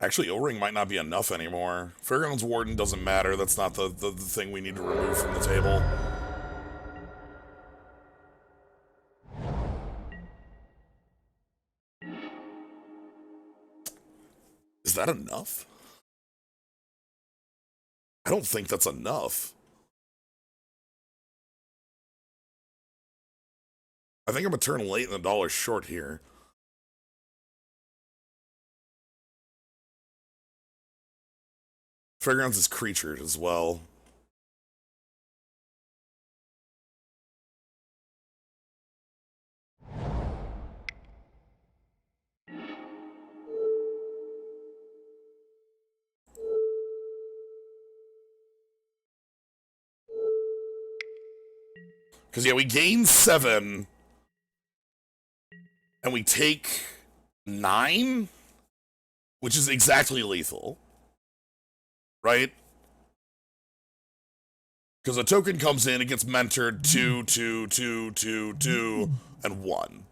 Actually, O-Ring might not be enough anymore. Fairgrounds Warden doesn't matter, that's not the thing we need to remove from the table. Is that enough? I don't think that's enough. I think I'm a turn late and $1 short here. Fairgrounds is creatures as well. Because, yeah, we gain 7, and we take 9, which is exactly lethal. Right? Because a token comes in, it gets mentored 2, 2, 2, 2, 2, and 1.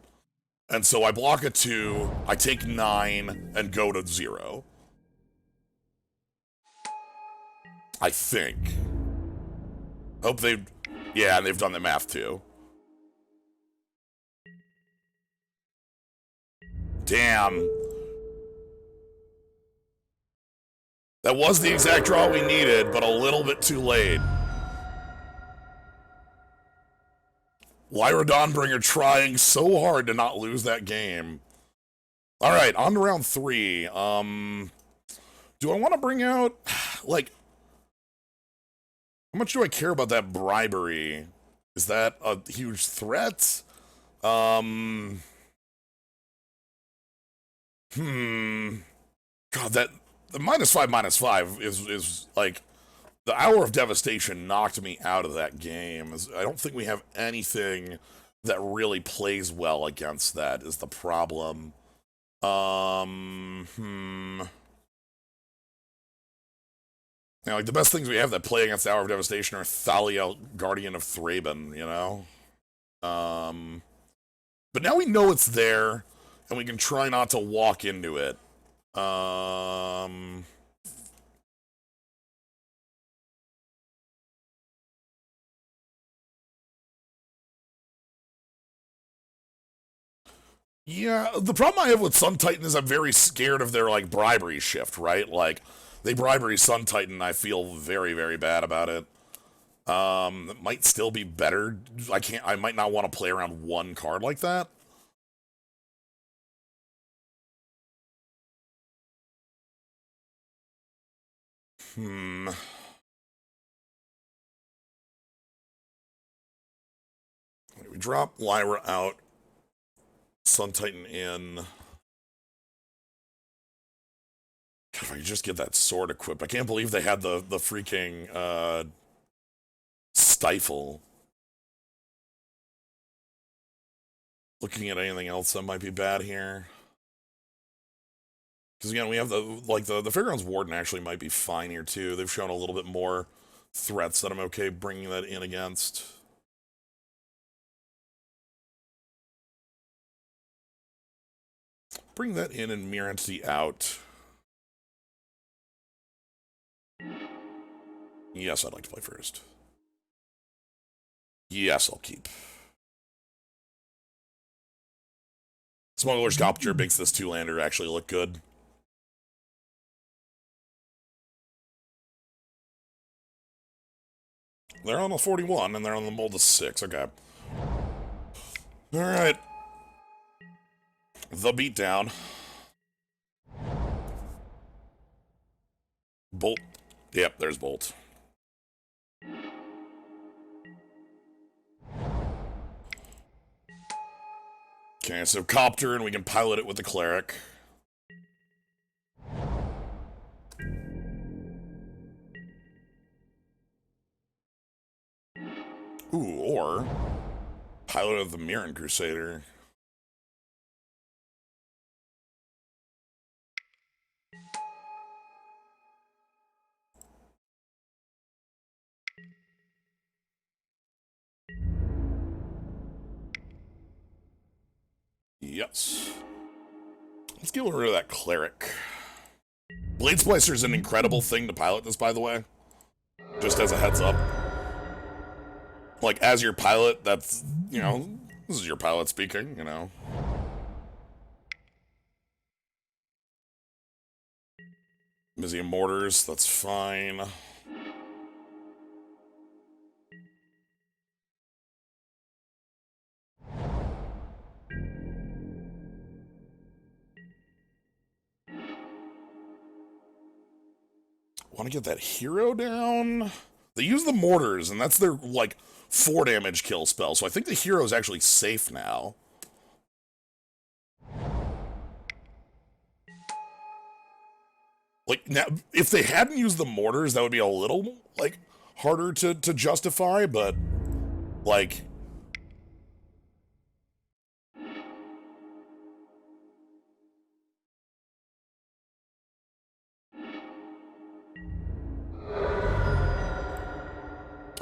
And so I block a 2, I take 9, and go to 0. I think. Hope they've... Yeah, and they've done the math too. Damn. That was the exact draw we needed, but a little bit too late. Lyra Dawnbringer trying so hard to not lose that game. Alright, on to round 3. Do I want to bring out... Like... How much do I care about that bribery? Is that a huge threat? God, that... The -5/-5 is like... The Hour of Devastation knocked me out of that game. I don't think we have anything that really plays well against that, is the problem. You know, like the best things we have that play against the Hour of Devastation are Thalia, Guardian of Thraben, you know? But now we know it's there, and we can try not to walk into it. Yeah, the problem I have with Sun Titan is I'm very scared of their, like, bribery shift, right? Like, they bribery Sun Titan, I feel very, very bad about it. It might still be better. I might not want to play around one card like that. We drop Lyra out, Sun Titan in. God, if I could just get that sword equipped. I can't believe they had the freaking, stifle. Looking at anything else that might be bad here. Because again, we have the Fairgrounds Warden actually might be fine here too. They've shown a little bit more threats that I'm okay bringing that in against. Bring that in and Mirror Entity out. Yes, I'd like to play first. Yes, I'll keep. Smuggler's Copter makes this two-lander actually look good. They're on the 41, and they're on the mold of 6. Okay. Alright. The Beatdown. Bolt. Yep, there's Bolt. Okay, so Copter, and we can pilot it with the Cleric. Ooh, or pilot of the Mirren Crusader. Yes. Let's get rid of that Cleric. Blade Splicer is an incredible thing to pilot this, by the way. Just as a heads up. Like, as your pilot, that's, you know, this is your pilot speaking, you know. Museum Mortars, that's fine. Want to get that hero down? They use the mortars, and that's their, like, 4 damage kill spell, so I think the hero is actually safe now. Like, now, if they hadn't used the mortars, that would be a little, like, harder to justify, but, like...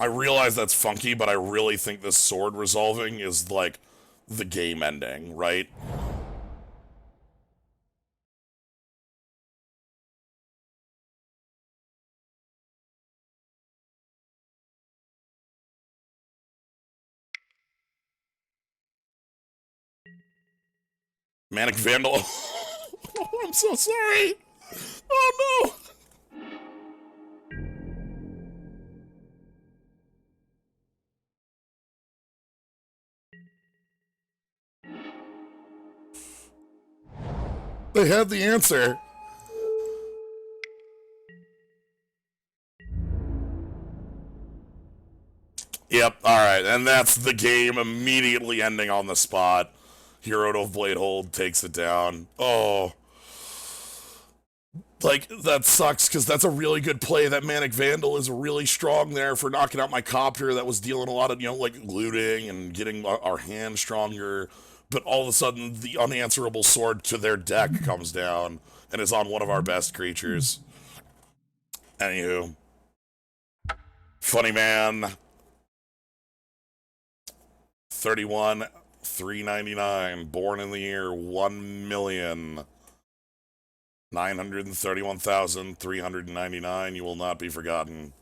I realize that's funky, but I really think this sword resolving is, like, the game ending, right? Manic Vandal. Oh, I'm so sorry. Oh, no. They had the answer. Yep, alright, and that's the game immediately ending on the spot. Hero of Bladehold takes it down. Oh. Like, that sucks, because that's a really good play. That Manic Vandal is really strong there for knocking out my Copter that was dealing a lot of, you know, like, looting and getting our hand stronger. But all of a sudden, the unanswerable sword to their deck comes down and is on one of our best creatures. Anywho. Funny man. 31, 399. Born in the year 1,931,399. You will not be forgotten.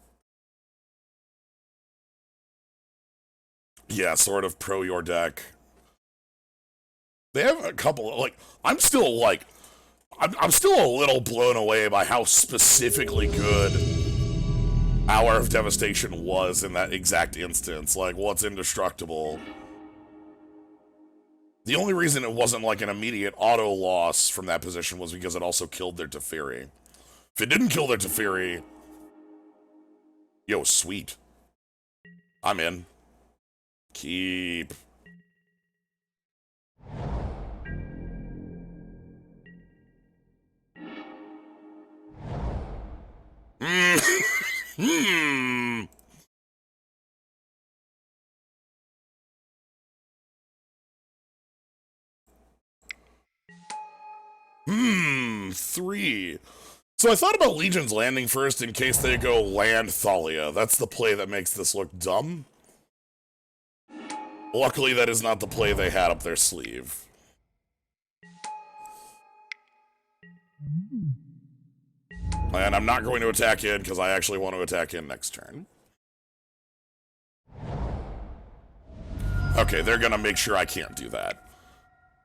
Yeah, sort of pro your deck. They have a couple of, like, I'm still a little blown away by how specifically good Hour of Devastation was in that exact instance. Like, what's indestructible? The only reason it wasn't like an immediate auto loss from that position was because it also killed their Teferi. If it didn't kill their Teferi, yo, sweet. I'm in. Keep. Hmm. 3. So I thought about Legion's landing first in case they go land Thalia. That's the play that makes this look dumb. Luckily, that is not the play they had up their sleeve. And I'm not going to attack in because I actually want to attack in next turn. Okay, they're gonna make sure I can't do that.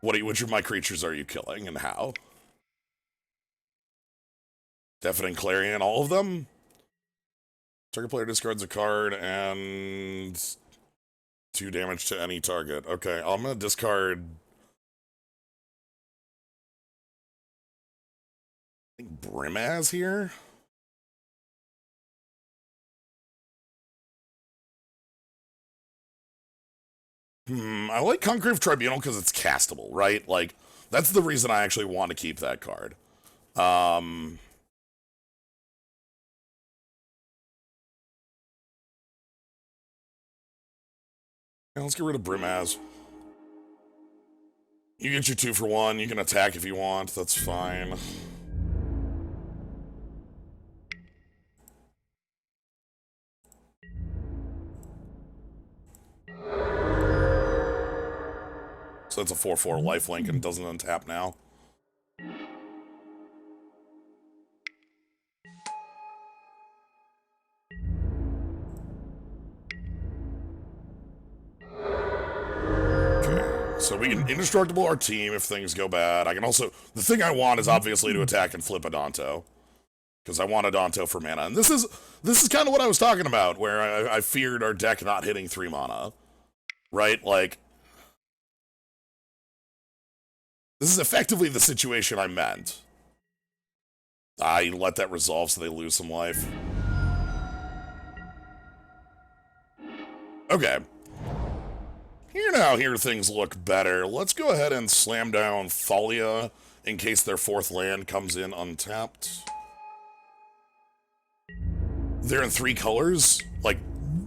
Which of my creatures are you killing and how? Deafening Clarion, all of them? Target player discards a card and 2 damage to any target. Okay, I'm gonna discard. I think Brimaz here. I like Concrete Tribunal because it's castable, right? Like, that's the reason I actually want to keep that card. Let's get rid of Brimaz. You get your 2 for 1. You can attack if you want. That's fine. So that's a 4/4 lifelink and doesn't untap now. Okay, so we can indestructible our team if things go bad. I can also... The thing I want is obviously to attack and flip Adonto. Because I want Adonto for mana. And this is kind of what I was talking about, where I feared our deck not hitting 3 mana. Right? Like... This is effectively the situation I meant. You let that resolve so they lose some life. Okay. Here things look better. Let's go ahead and slam down Thalia in case their 4th land comes in untapped. They're in 3 colors, like,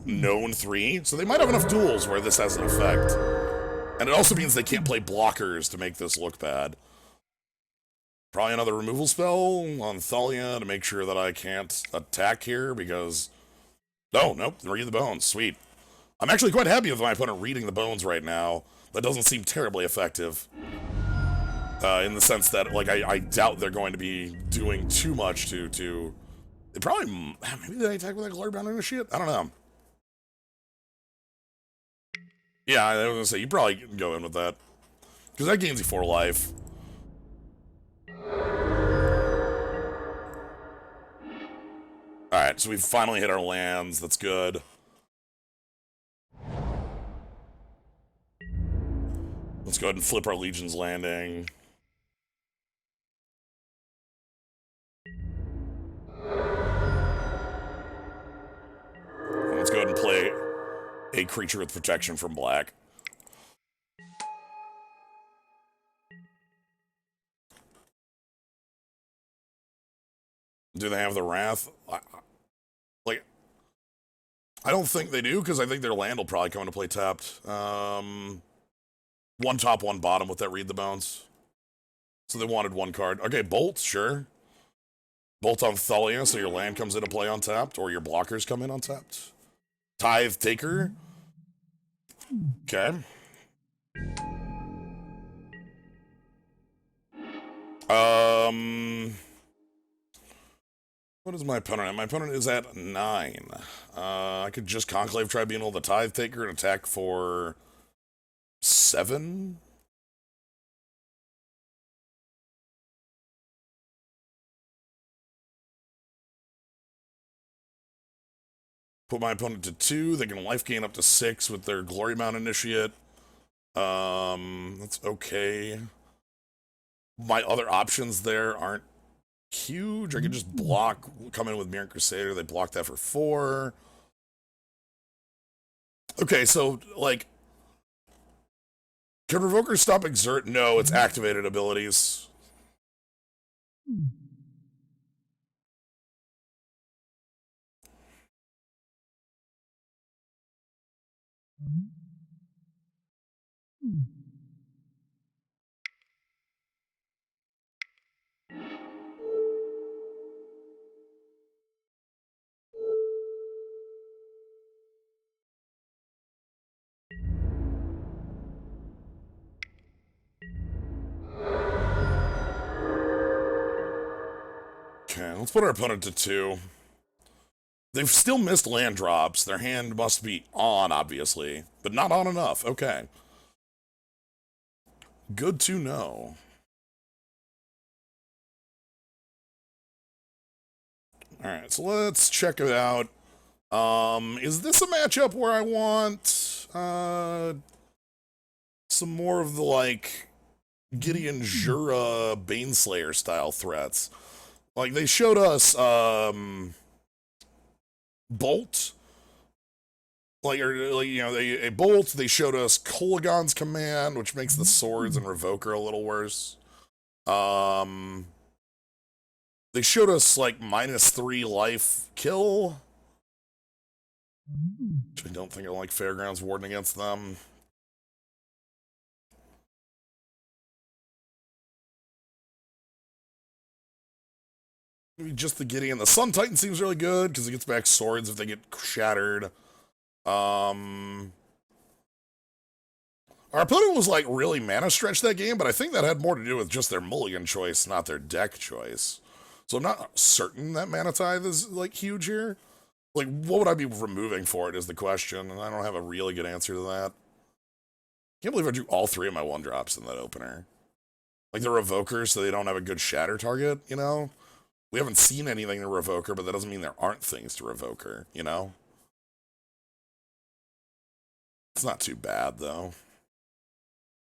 known 3, so they might have enough duels where this has an effect. And it also means they can't play blockers to make this look bad. Probably another removal spell on Thalia to make sure that I can't attack here, because... Oh, nope, read the bones, sweet. I'm actually quite happy with my opponent reading the bones right now. That doesn't seem terribly effective. In the sense that, like, I doubt they're going to be doing too much to... They probably... Maybe they attack with, like, Glare-Bound Initiate? I don't know. Yeah, I was gonna say, you probably can go in with that. Because that gains you 4 life. Alright, so we've finally hit our lands. That's good. Let's go ahead and flip our Legion's Landing. Let's go ahead and play a creature with protection from black. Do they have the Wrath? I don't think they do, because I think their land will probably come into play tapped. 1 top, 1 bottom with that Read the Bones. So they wanted 1 card. Okay, Bolt, sure. Bolt on Thalia, so your land comes into play untapped, or your blockers come in untapped. Tithe Taker. Okay. What is my opponent at? My opponent is at 9. I could just Conclave Tribunal the Tithe Taker and attack for 7. Put my opponent to 2. They can life gain up to 6 with their Glory Mount Initiate. That's okay. My other options there aren't huge. I could just block, come in with Mirror Crusader. They block that for 4. Okay, so, like, can Revoker stop Exert? No, it's activated abilities. Okay, let's put our opponent to 2. They've still missed land drops. Their hand must be on, obviously, but not on enough. Okay. Good to know. Alright, so let's check it out. Is this a matchup where I want, some more of the, like, Gideon Jura Baneslayer style threats? Like, they showed us, Bolt. Like, you know, a Bolt. They showed us Kolagon's Command, which makes the swords and Revoker a little worse. They showed us, like, -3 life kill. Which I don't think I like Fairgrounds Warden against them. Maybe just the Gideon. The Sun Titan seems really good, because it gets back swords if they get shattered. Our opponent was, like, really mana stretched that game, but I think that had more to do with just their mulligan choice, not their deck choice. So I'm not certain that Mana Tithe is, like, huge here. Like, what would I be removing for it is the question, and I don't have a really good answer to that. Can't believe I drew all 3 of my 1-drops in that opener. Like, the Revokers, so they don't have a good shatter target, you know? We haven't seen anything to Revoker, but that doesn't mean there aren't things to Revoker, you know? It's not too bad, though.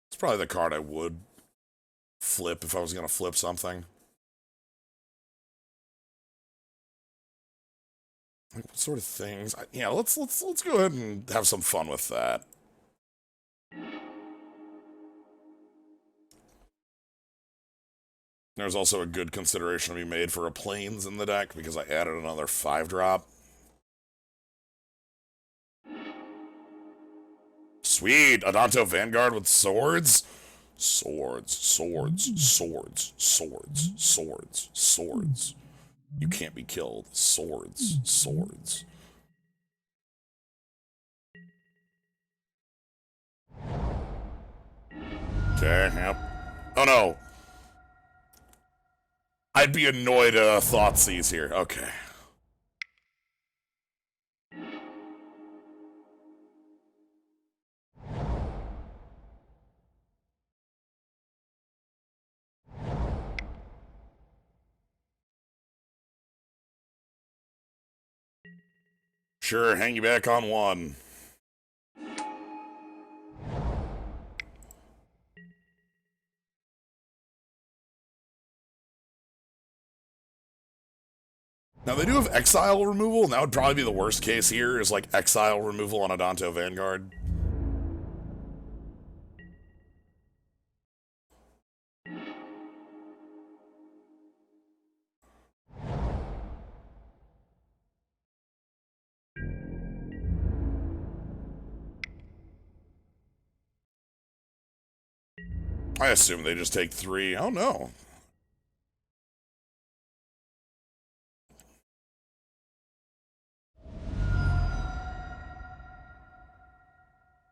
It's probably the card I would flip if I was going to flip something. Like, what sort of things? Yeah, let's go ahead and have some fun with that. There's also a good consideration to be made for a Plains in the deck, because I added another 5-drop. Sweet! Adanto Vanguard with swords? Swords, swords, swords, swords, swords, swords. You can't be killed. Swords, swords. Okay, yep. Oh no! I'd be annoyed at Thoughtseize here. Okay. Sure, hang you back on 1. Now, they do have Exile removal, and that would probably be the worst case here, is, like, Exile removal on Adanto Vanguard. I assume they just take 3. Oh, no.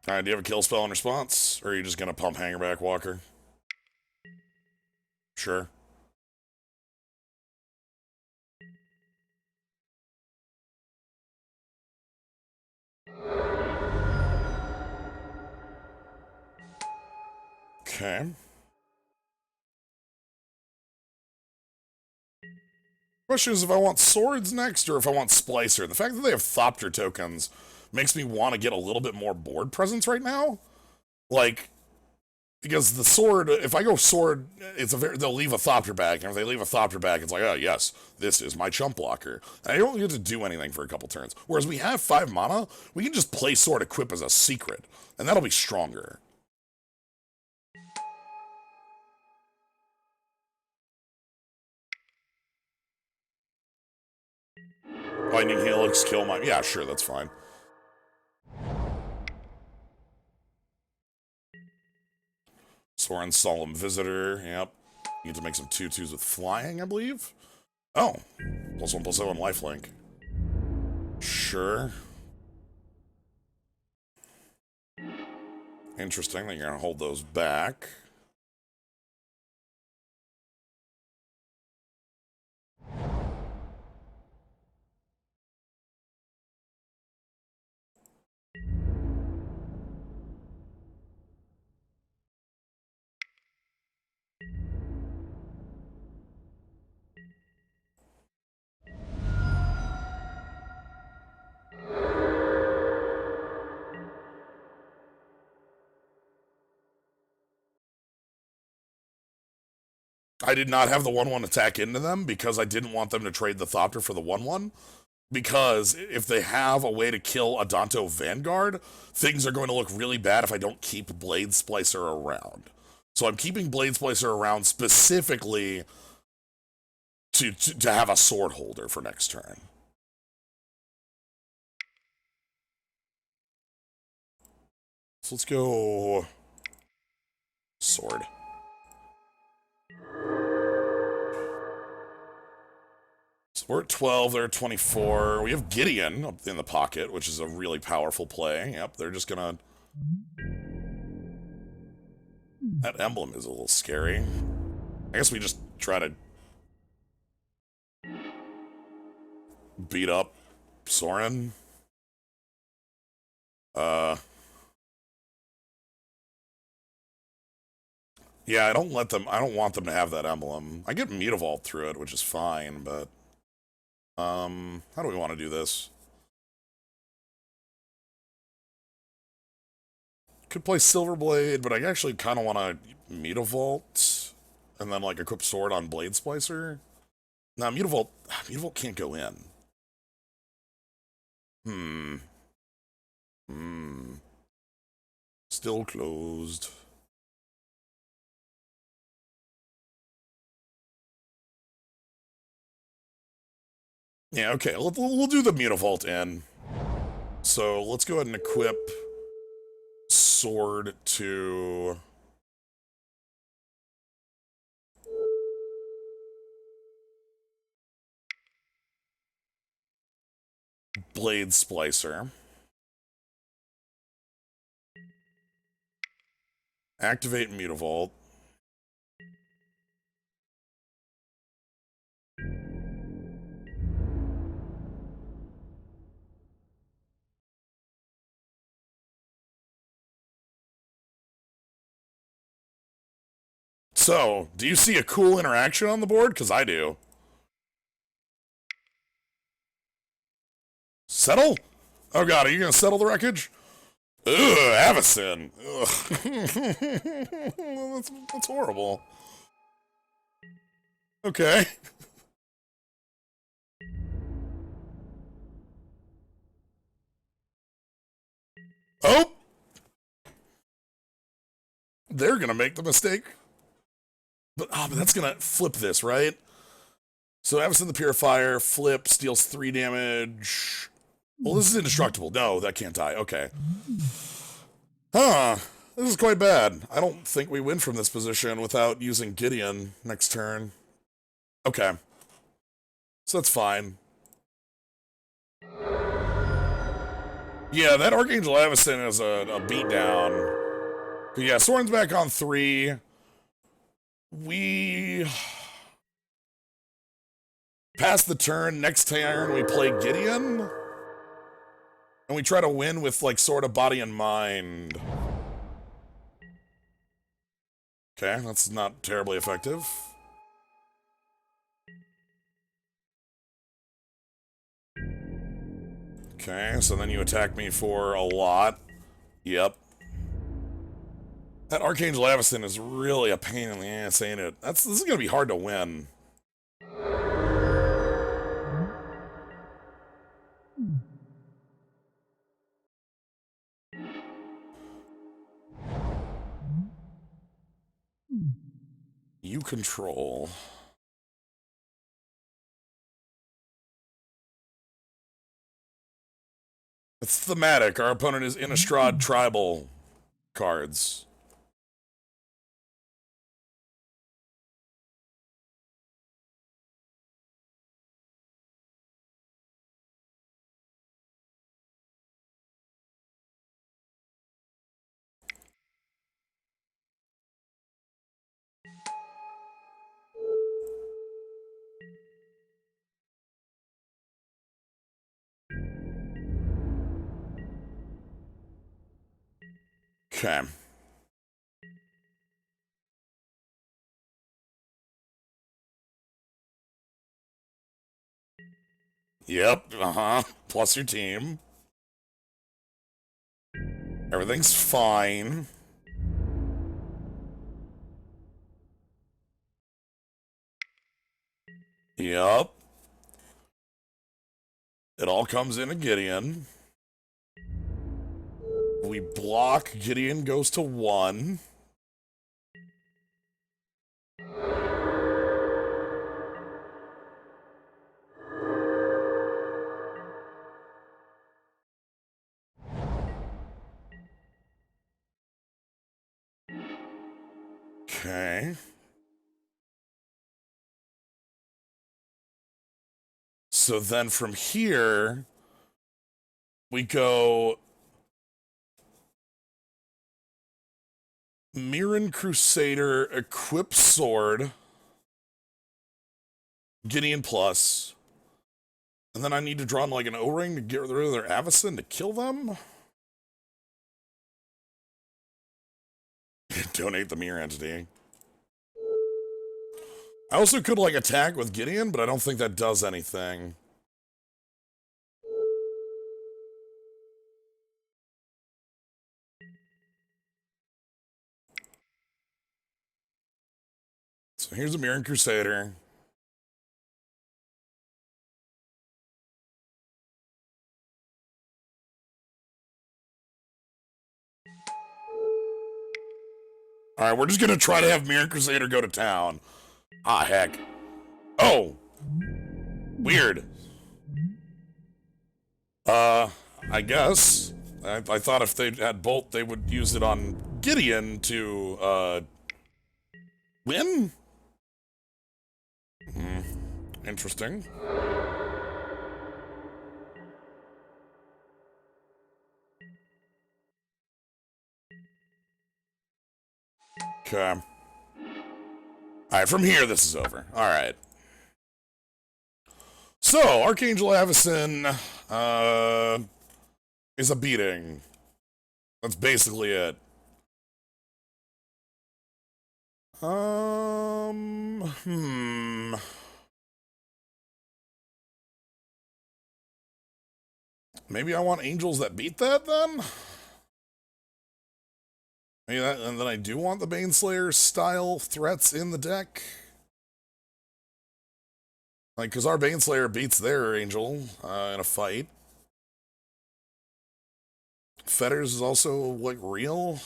Alright, do you have a kill spell in response? Or are you just gonna pump Hangerback Walker? Sure. Okay. Question is if I want swords next or if I want Splicer. The fact that they have Thopter tokens makes me want to get a little bit more board presence right now. Like, because the sword, if I go sword, they'll leave a Thopter back, and if they leave a Thopter back, it's like, oh yes, this is my chump blocker. And I don't get to do anything for a couple turns. Whereas we have 5 mana, we can just play sword equip as a secret, and that'll be stronger. Lightning Helix, kill my... Yeah, sure, that's fine. Soren Solemn Visitor, yep. Need to make some 2/2s with flying, I believe? Oh. +1/+0 and lifelink. Sure. Interesting that you're gonna hold those back. I did not have the 1/1 attack into them because I didn't want them to trade the Thopter for the 1/1. Because if they have a way to kill a Danto Vanguard, things are going to look really bad if I don't keep Blade Splicer around. So I'm keeping Blade Splicer around specifically to have a sword holder for next turn. So let's go sword. So we're at 12, they're at 24. We have Gideon up in the pocket, which is a really powerful play. Yep, they're just gonna... That emblem is a little scary. I guess we just try to beat up Soren. Yeah, I don't want them to have that emblem. I get Mutavault through it, which is fine, but... how do we want to do this? Could play Silverblade, but I actually kind of want to Mutavault, and then, like, equip Sword on Blade Splicer. Nah, Mutavault can't go in. Still closed. Yeah, okay, we'll do the Mutavault in. So let's go ahead and equip Sword to... Blade Splicer. Activate Mutavault. So, do you see a cool interaction on the board? Because I do. Settle? Oh god, are you gonna settle the wreckage? Ugh, Avacyn. Ugh. that's horrible. Okay. Oh! They're gonna make the mistake. But that's gonna flip this, right? So Avacyn the Purifier, flip, steals 3 damage. Well, this is indestructible. No, that can't die. Okay. Huh. This is quite bad. I don't think we win from this position without using Gideon next turn. Okay. So that's fine. Yeah, that Archangel Avacyn is a beatdown. Yeah, Soren's back on 3. We pass the turn. Next turn, we play Gideon. And we try to win with, like, sort of body and mind. Okay, that's not terribly effective. Okay, so then you attack me for a lot. Yep. That Archangel Avacyn is really a pain in the ass, ain't it? This is gonna be hard to win. You control. It's thematic. Our opponent is Innistrad tribal cards. Okay. Yep, Plus your team. Everything's fine. Yep. It all comes in a Gideon. We block. Gideon goes to 1. Okay. So then from here, we go Mirren Crusader, Equip Sword, Gideon Plus, and then I need to draw like an O-ring to get rid of their Avacyn to kill them? Donate the mirror entity. I also could like attack with Gideon, but I don't think that does anything. So here's a Mirren Crusader. Alright, we're just gonna try to have Mirren Crusader go to town. Ah, heck. Oh! Weird. I guess. I thought if they had Bolt, they would use it on Gideon to, win? Interesting. Okay. Alright, from here, this is over. Alright. So, Archangel Avacyn, is a beating. That's basically it. Maybe I want angels that beat that, then? Maybe that, and then I do want the Baneslayer style threats in the deck. Like, because our Baneslayer beats their angel in a fight. Fetters is also, like, real.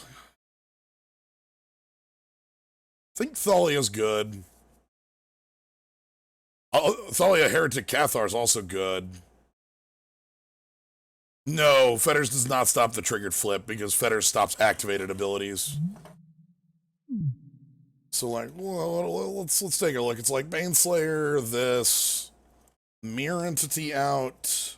I think Thalia's good. Thalia Heretic Cathar is also good. No, Fetters does not stop the triggered flip because Fetters stops activated abilities. So, like, well, let's take a look. It's like Baneslayer, this, Mirror Entity out,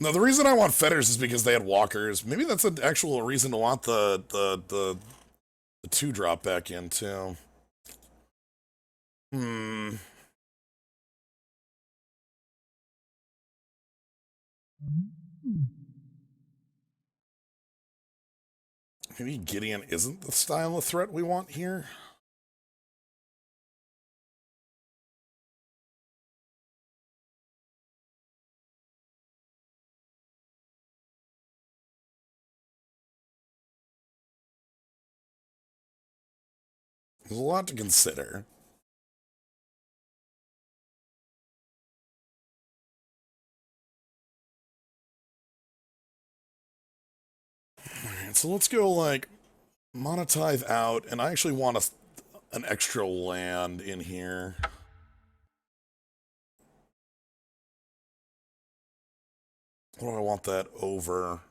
No, the reason I want fetters is because they had walkers. Maybe that's an actual reason to want the 2-drop back in, too. Hmm. Maybe Gideon isn't the style of threat we want here? There's a lot to consider. Alright, so let's go, like, monetize out, and I actually want an extra land in here. What do I want that over?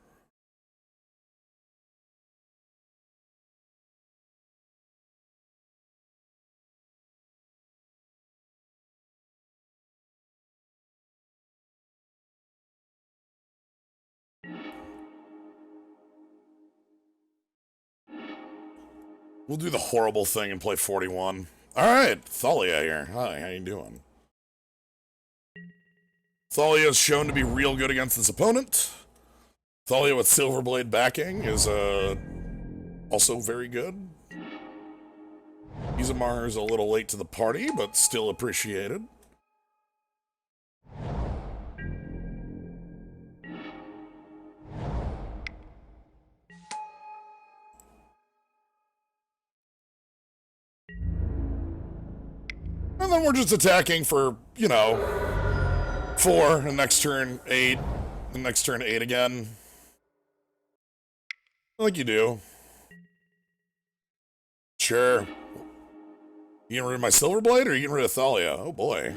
We'll do the horrible thing and play 41. Alright, Thalia here. Hi, how you doing? Thalia is shown to be real good against this opponent. Thalia with Silverblade backing is also very good. Izumar is a little late to the party, but still appreciated. And then we're just attacking for, 4, and next turn 8, and next turn 8 again. Like you do. Sure. You getting rid of my Silverblade, or are you getting rid of Thalia? Oh boy.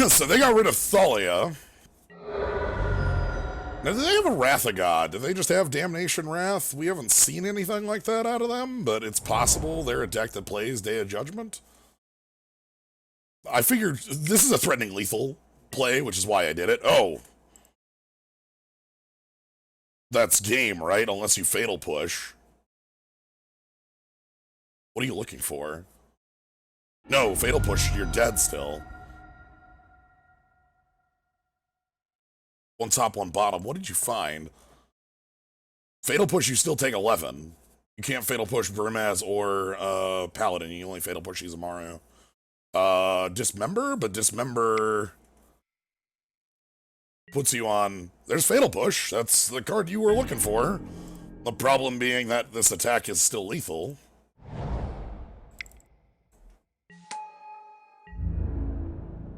So they got rid of Thalia. Now, do they have a Wrath of God? Do they just have Damnation Wrath? We haven't seen anything like that out of them, but it's possible they're a deck that plays Day of Judgment. I figured this is a threatening lethal play, which is why I did it. Oh. That's game, right? Unless you Fatal Push. What are you looking for? No, Fatal Push, you're dead still. One top, one bottom. What did you find? Fatal Push, you still take 11. You can't Fatal Push Brimaz or Paladin. You only Fatal Push Izumaro. Dismember, but Dismember puts you on... There's Fatal Push. That's the card you were looking for. The problem being that this attack is still lethal.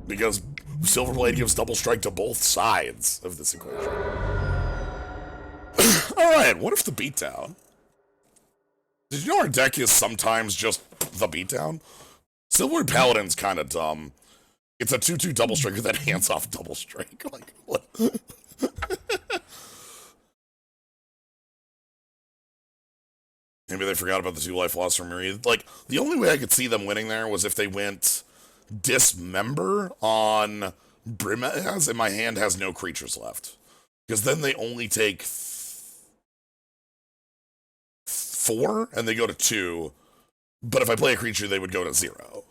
Because Silverblade gives double strike to both sides of this equation. Alright, what if the beatdown? Did you know our deck is sometimes just the beatdown? Silver Paladin's kind of dumb. It's a 2-2 double striker that hands off double strike. Like, what? Maybe they forgot about the 2 life loss from Marie. Like, the only way I could see them winning there was if they went Dismember on Brimaz, and my hand has no creatures left. Because then they only take 4, and they go to 2. But if I play a creature, they would go to 0.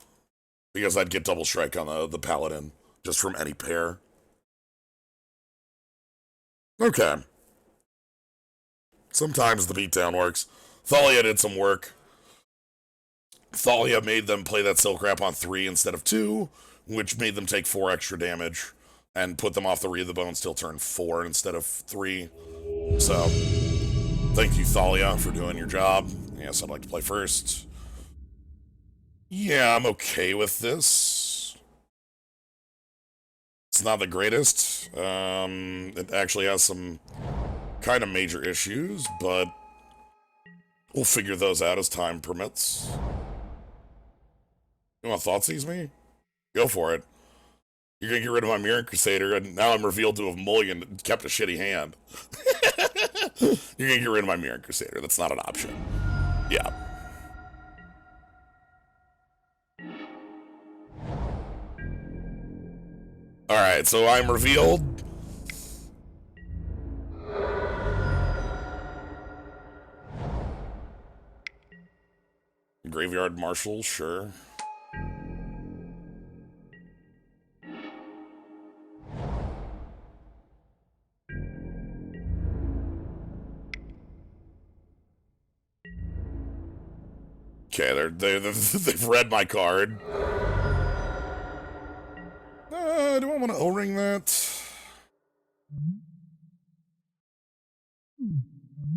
Because I'd get double strike on the Paladin, just from any pair. Okay. Sometimes the beatdown works. Thalia did some work. Thalia made them play that Silk Wrap on 3 instead of 2, which made them take 4 extra damage, and put them off the Read of the Bones till turn 4 instead of 3. So, thank you, Thalia, for doing your job. Yes, I'd like to play first. Yeah, I'm okay with this. It's not the greatest. It actually has some kind of major issues, but we'll figure those out as time permits. You want to Thoughtseize me? Go for it. You're gonna get rid of my Mirror Crusader, and now I'm revealed to have mulliganed and kept a shitty hand. You're gonna get rid of my Mirror Crusader. That's not an option. Yeah. Alright, so I'm revealed. Graveyard Marshal, sure. Okay, they've read my card. Do I want to O-ring that?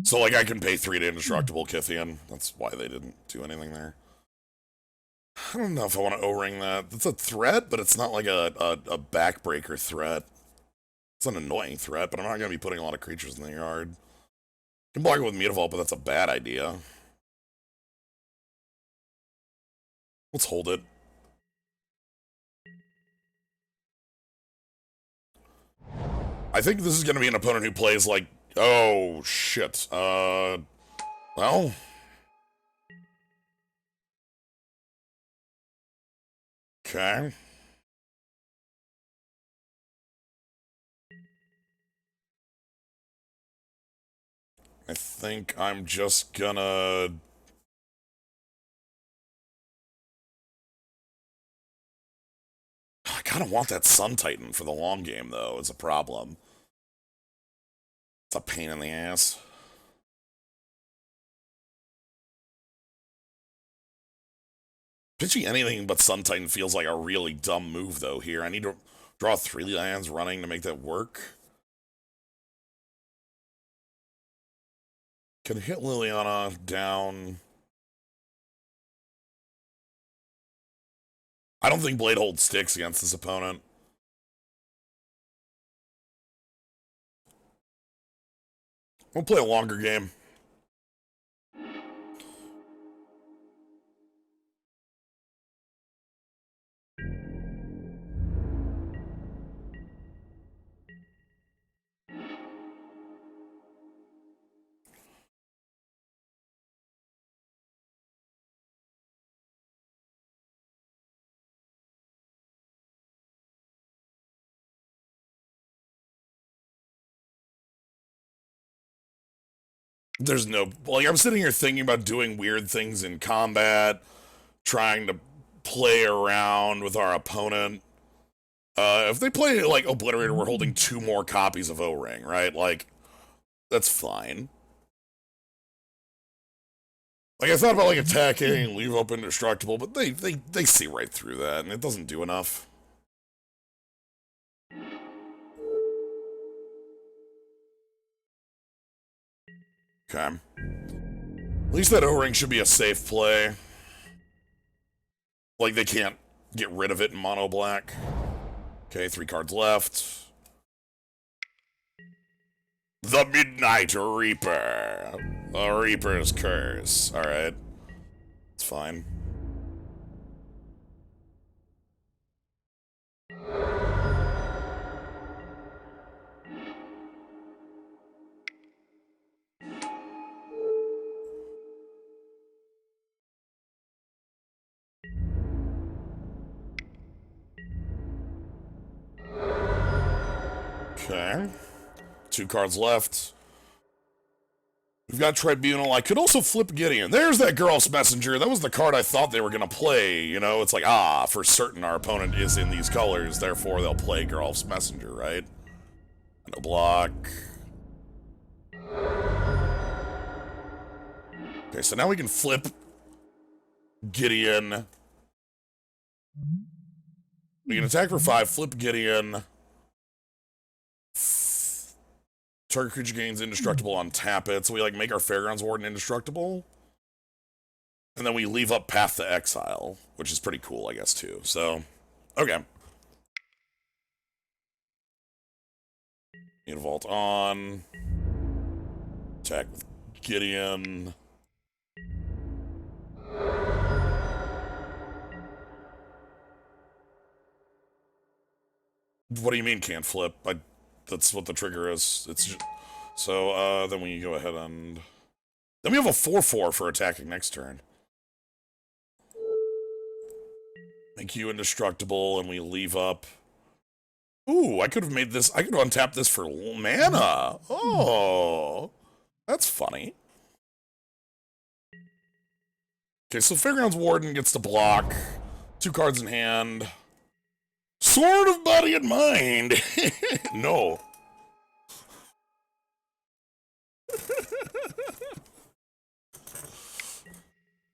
So, like, I can pay 3 to Indestructible Kithian. That's why they didn't do anything there. I don't know if I want to O-ring that. It's a threat, but it's not like a backbreaker threat. It's an annoying threat, but I'm not going to be putting a lot of creatures in the yard. I can block it with Mutavault, but that's a bad idea. Let's hold it. I think this is going to be an opponent who plays like... Oh, shit. Well... Okay. I think I'm just gonna... I kind of want that Sun Titan for the long game, though, is a problem. It's a pain in the ass. Pitching anything but Sun Titan feels like a really dumb move, though, here. I need to draw 3 lands running to make that work. Can hit Liliana down. I don't think Blade Hold sticks against this opponent. We'll play a longer game. There's no... Like, I'm sitting here thinking about doing weird things in combat, trying to play around with our opponent. If they play, like, Obliterator, we're holding 2 more copies of O-Ring, right? Like, that's fine. Like, I thought about, like, attacking, leave up Indestructible, but they see right through that, and it doesn't do enough. Okay. At least that O-Ring should be a safe play. Like, they can't get rid of it in mono black. Okay, 3 cards left. The Midnight Reaper. The Reaper's Curse. Alright. It's fine. Okay. 2 cards left. We've got Tribunal. I could also flip Gideon. There's that Girl's Messenger. That was the card I thought they were going to play. You know, it's like, for certain our opponent is in these colors, therefore they'll play Girl's Messenger, right? No block. Okay, so now we can flip Gideon. We can attack for 5, flip Gideon. Target creature gains indestructible on tap it, so we like make our Fairgrounds Warden indestructible. And then we leave up Path to Exile, which is pretty cool, I guess, too. So, okay. Vault on. Attack with Gideon. What do you mean can't flip? That's what the trigger is. It's just, so then we go ahead and then we have a 4/4 for attacking next turn. Make you indestructible, and we leave up. Ooh, I could have made this. I could untap this for mana. Oh, that's funny. Okay, so Fairgrounds Warden gets to block. 2 cards in hand. Sword of Body and Mind. No.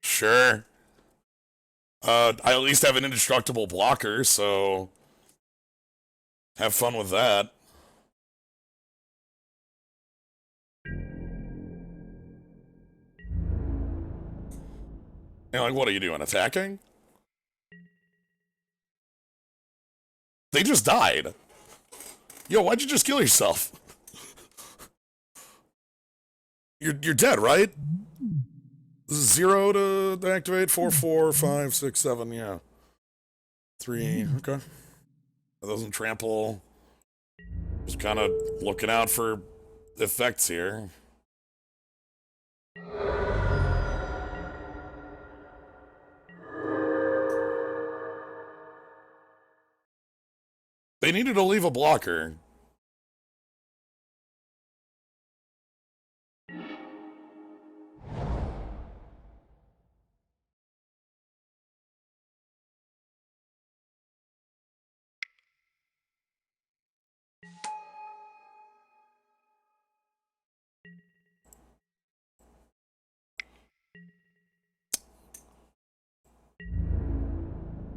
Sure. I at least have an indestructible blocker, so have fun with that. And like, what are you doing? Attacking? They just died. Yo, why'd you just kill yourself? You're dead, right? This is 0 to activate. 4, 4, 5, 6, 7, yeah. 3, okay. That doesn't trample. Just kind of looking out for effects here. They needed to leave a blocker.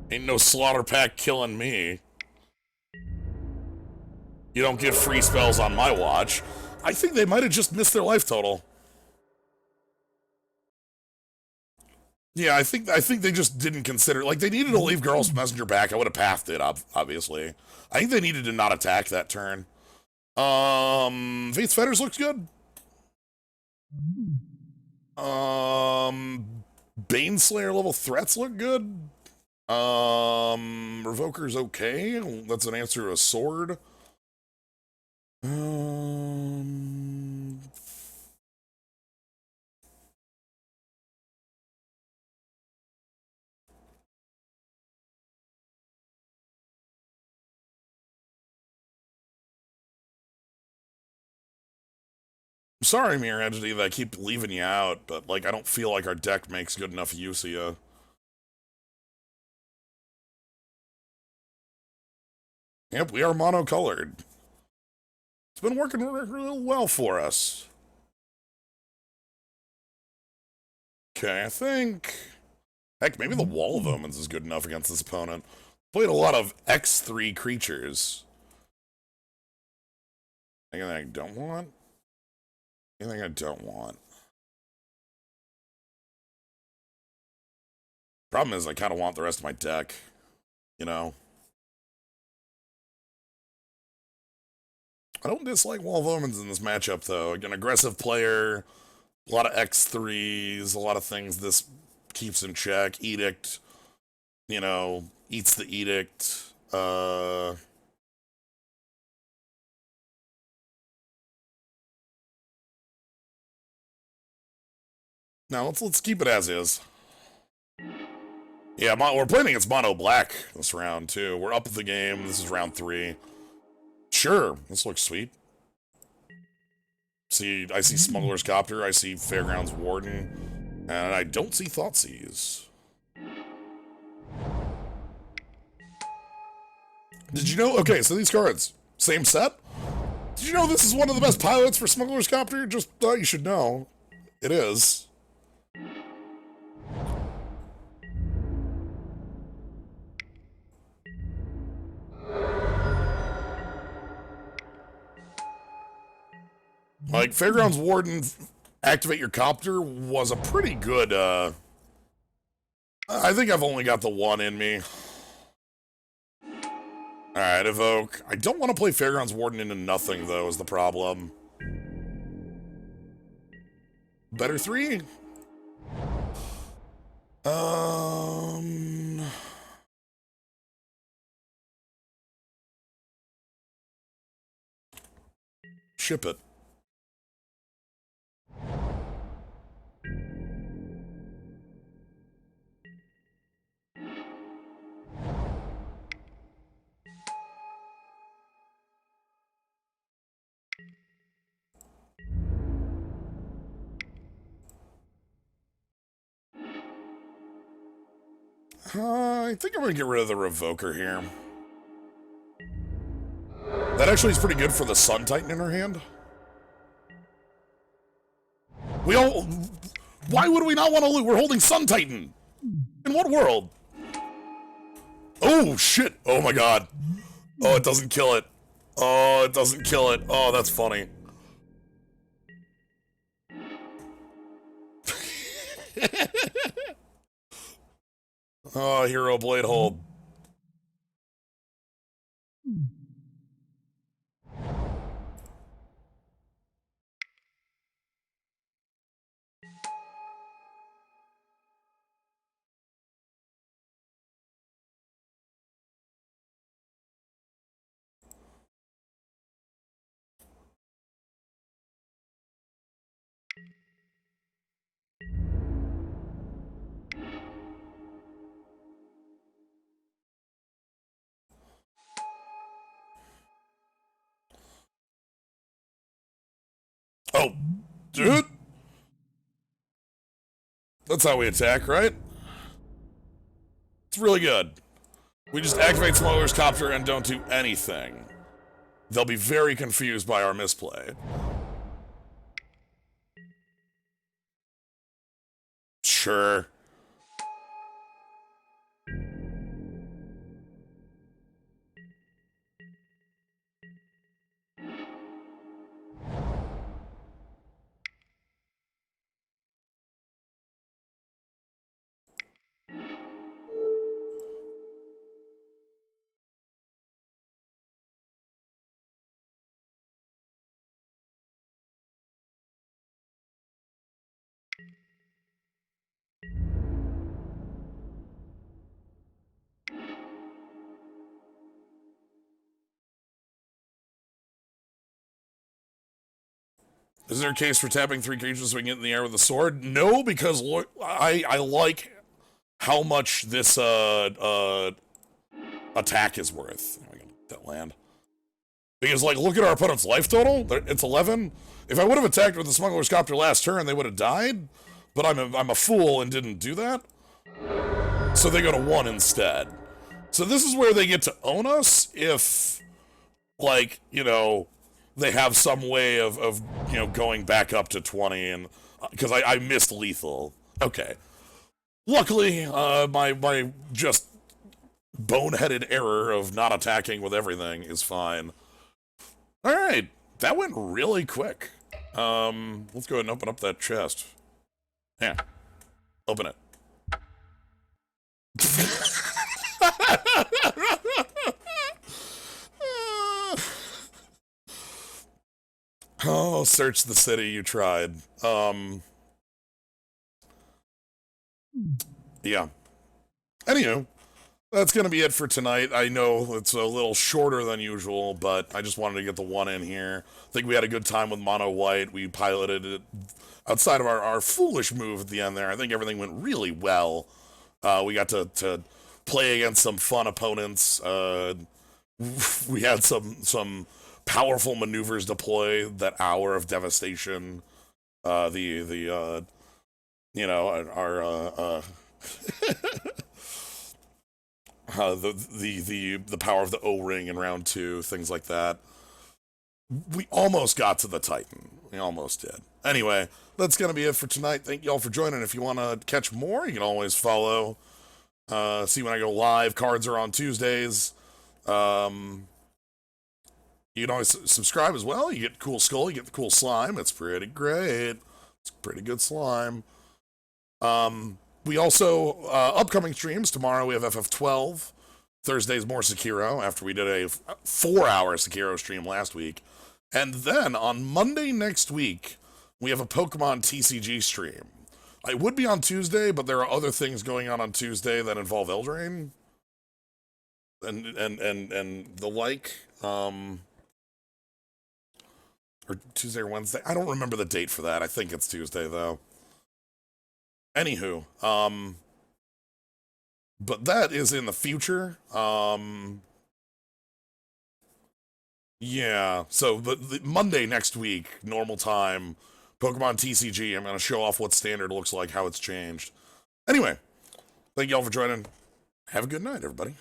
Ain't no slaughter pack killing me. You don't get free spells on my watch. I think they might have just missed their life total. Yeah, I think they just didn't consider. Like, they needed to leave Girl's Messenger back. I would have pathed it, obviously. I think they needed to not attack that turn. Faith's Fetters looks good. Baneslayer level threats look good. Revoker's okay. That's an answer to a sword. Sorry, Mirror Entity, that I keep leaving you out, but, like, I don't feel like our deck makes good enough use of you. Yep, we are monocolored. It's been working really well for us. Okay, I think... Heck, maybe the Wall of Omens is good enough against this opponent. Played a lot of X3 creatures. Anything I don't want? Anything I don't want? Problem is, I kind of want the rest of my deck. You know? I don't dislike Wall of Omens in this matchup, though. An aggressive player, a lot of X3s, a lot of things this keeps in check. Edict, you know, eats the Edict. Now, let's keep it as is. Yeah, we're playing against Mono Black this round, too. We're up the game. This is round 3. Sure, this looks sweet. I see Smuggler's Copter, I see Fairgrounds Warden, and I don't see Thoughtseize. Did you know? Okay, so these cards, same set? Did you know this is one of the best pilots for Smuggler's Copter? Just thought you should know. It is. Like, Fairgrounds Warden, activate your copter was a pretty good, I think I've only got the one in me. Alright, Evoke. I don't want to play Fairgrounds Warden into nothing, though, is the problem. Better 3? ship it. I think I'm gonna get rid of the Revoker here. That actually is pretty good for the Sun Titan in her hand. Why would we not want to loot? We're holding Sun Titan. In what world? Oh, shit. Oh, my God. Oh, it doesn't kill it. Oh, it doesn't kill it. Oh, that's funny. Oh, Hero Blade hold. Oh, dude. That's how we attack, right? It's really good. We just activate Smuggler's Copter and don't do anything. They'll be very confused by our misplay. Sure. Is there a case for tapping 3 creatures so we can get in the air with a sword? No, because I like how much this attack is worth. Oh, I gotta get that land. Because, like, look at our opponent's life total. It's 11. If I would have attacked with the Smuggler's Copter last turn, they would have died. But I'm a fool and didn't do that. So they go to 1 instead. So this is where they get to own us if, like, you know, they have some way of you know, going back up to 20, and because I missed lethal. Okay. Luckily, my just boneheaded error of not attacking with everything is fine. All right, that went really quick. Let's go ahead and open up that chest. Yeah, open it. Oh, search the city, you tried. Yeah. Anywho, that's gonna be it for tonight. I know it's a little shorter than usual, but I just wanted to get the one in here. I think we had a good time with Mono White. We piloted it outside of our foolish move at the end there. I think everything went really well. We got to play against some fun opponents. We had some powerful maneuvers deploy that hour of devastation. You know, our the power of the O-ring in round 2, things like that. We almost got to the Titan. We almost did. Anyway, that's gonna be it for tonight. Thank y'all for joining. If you want to catch more, you can always follow. See when I go live. Cards are on Tuesdays. You can always subscribe as well. You get the cool skull, you get the cool slime. It's pretty great. It's pretty good slime. We also, upcoming streams, tomorrow we have FF12. Thursday's more Sekiro, after we did a 4-hour Sekiro stream last week. And then, on Monday next week, we have a Pokemon TCG stream. I would be on Tuesday, but there are other things going on Tuesday that involve Eldraine. And the like. Or Tuesday or Wednesday. I don't remember the date for that. I think it's Tuesday, though. Anywho, but that is in the future. Yeah, so the Monday next week, normal time, Pokemon TCG, I'm going to show off what standard looks like, how it's changed. Anyway, thank y'all for joining. Have a good night, everybody.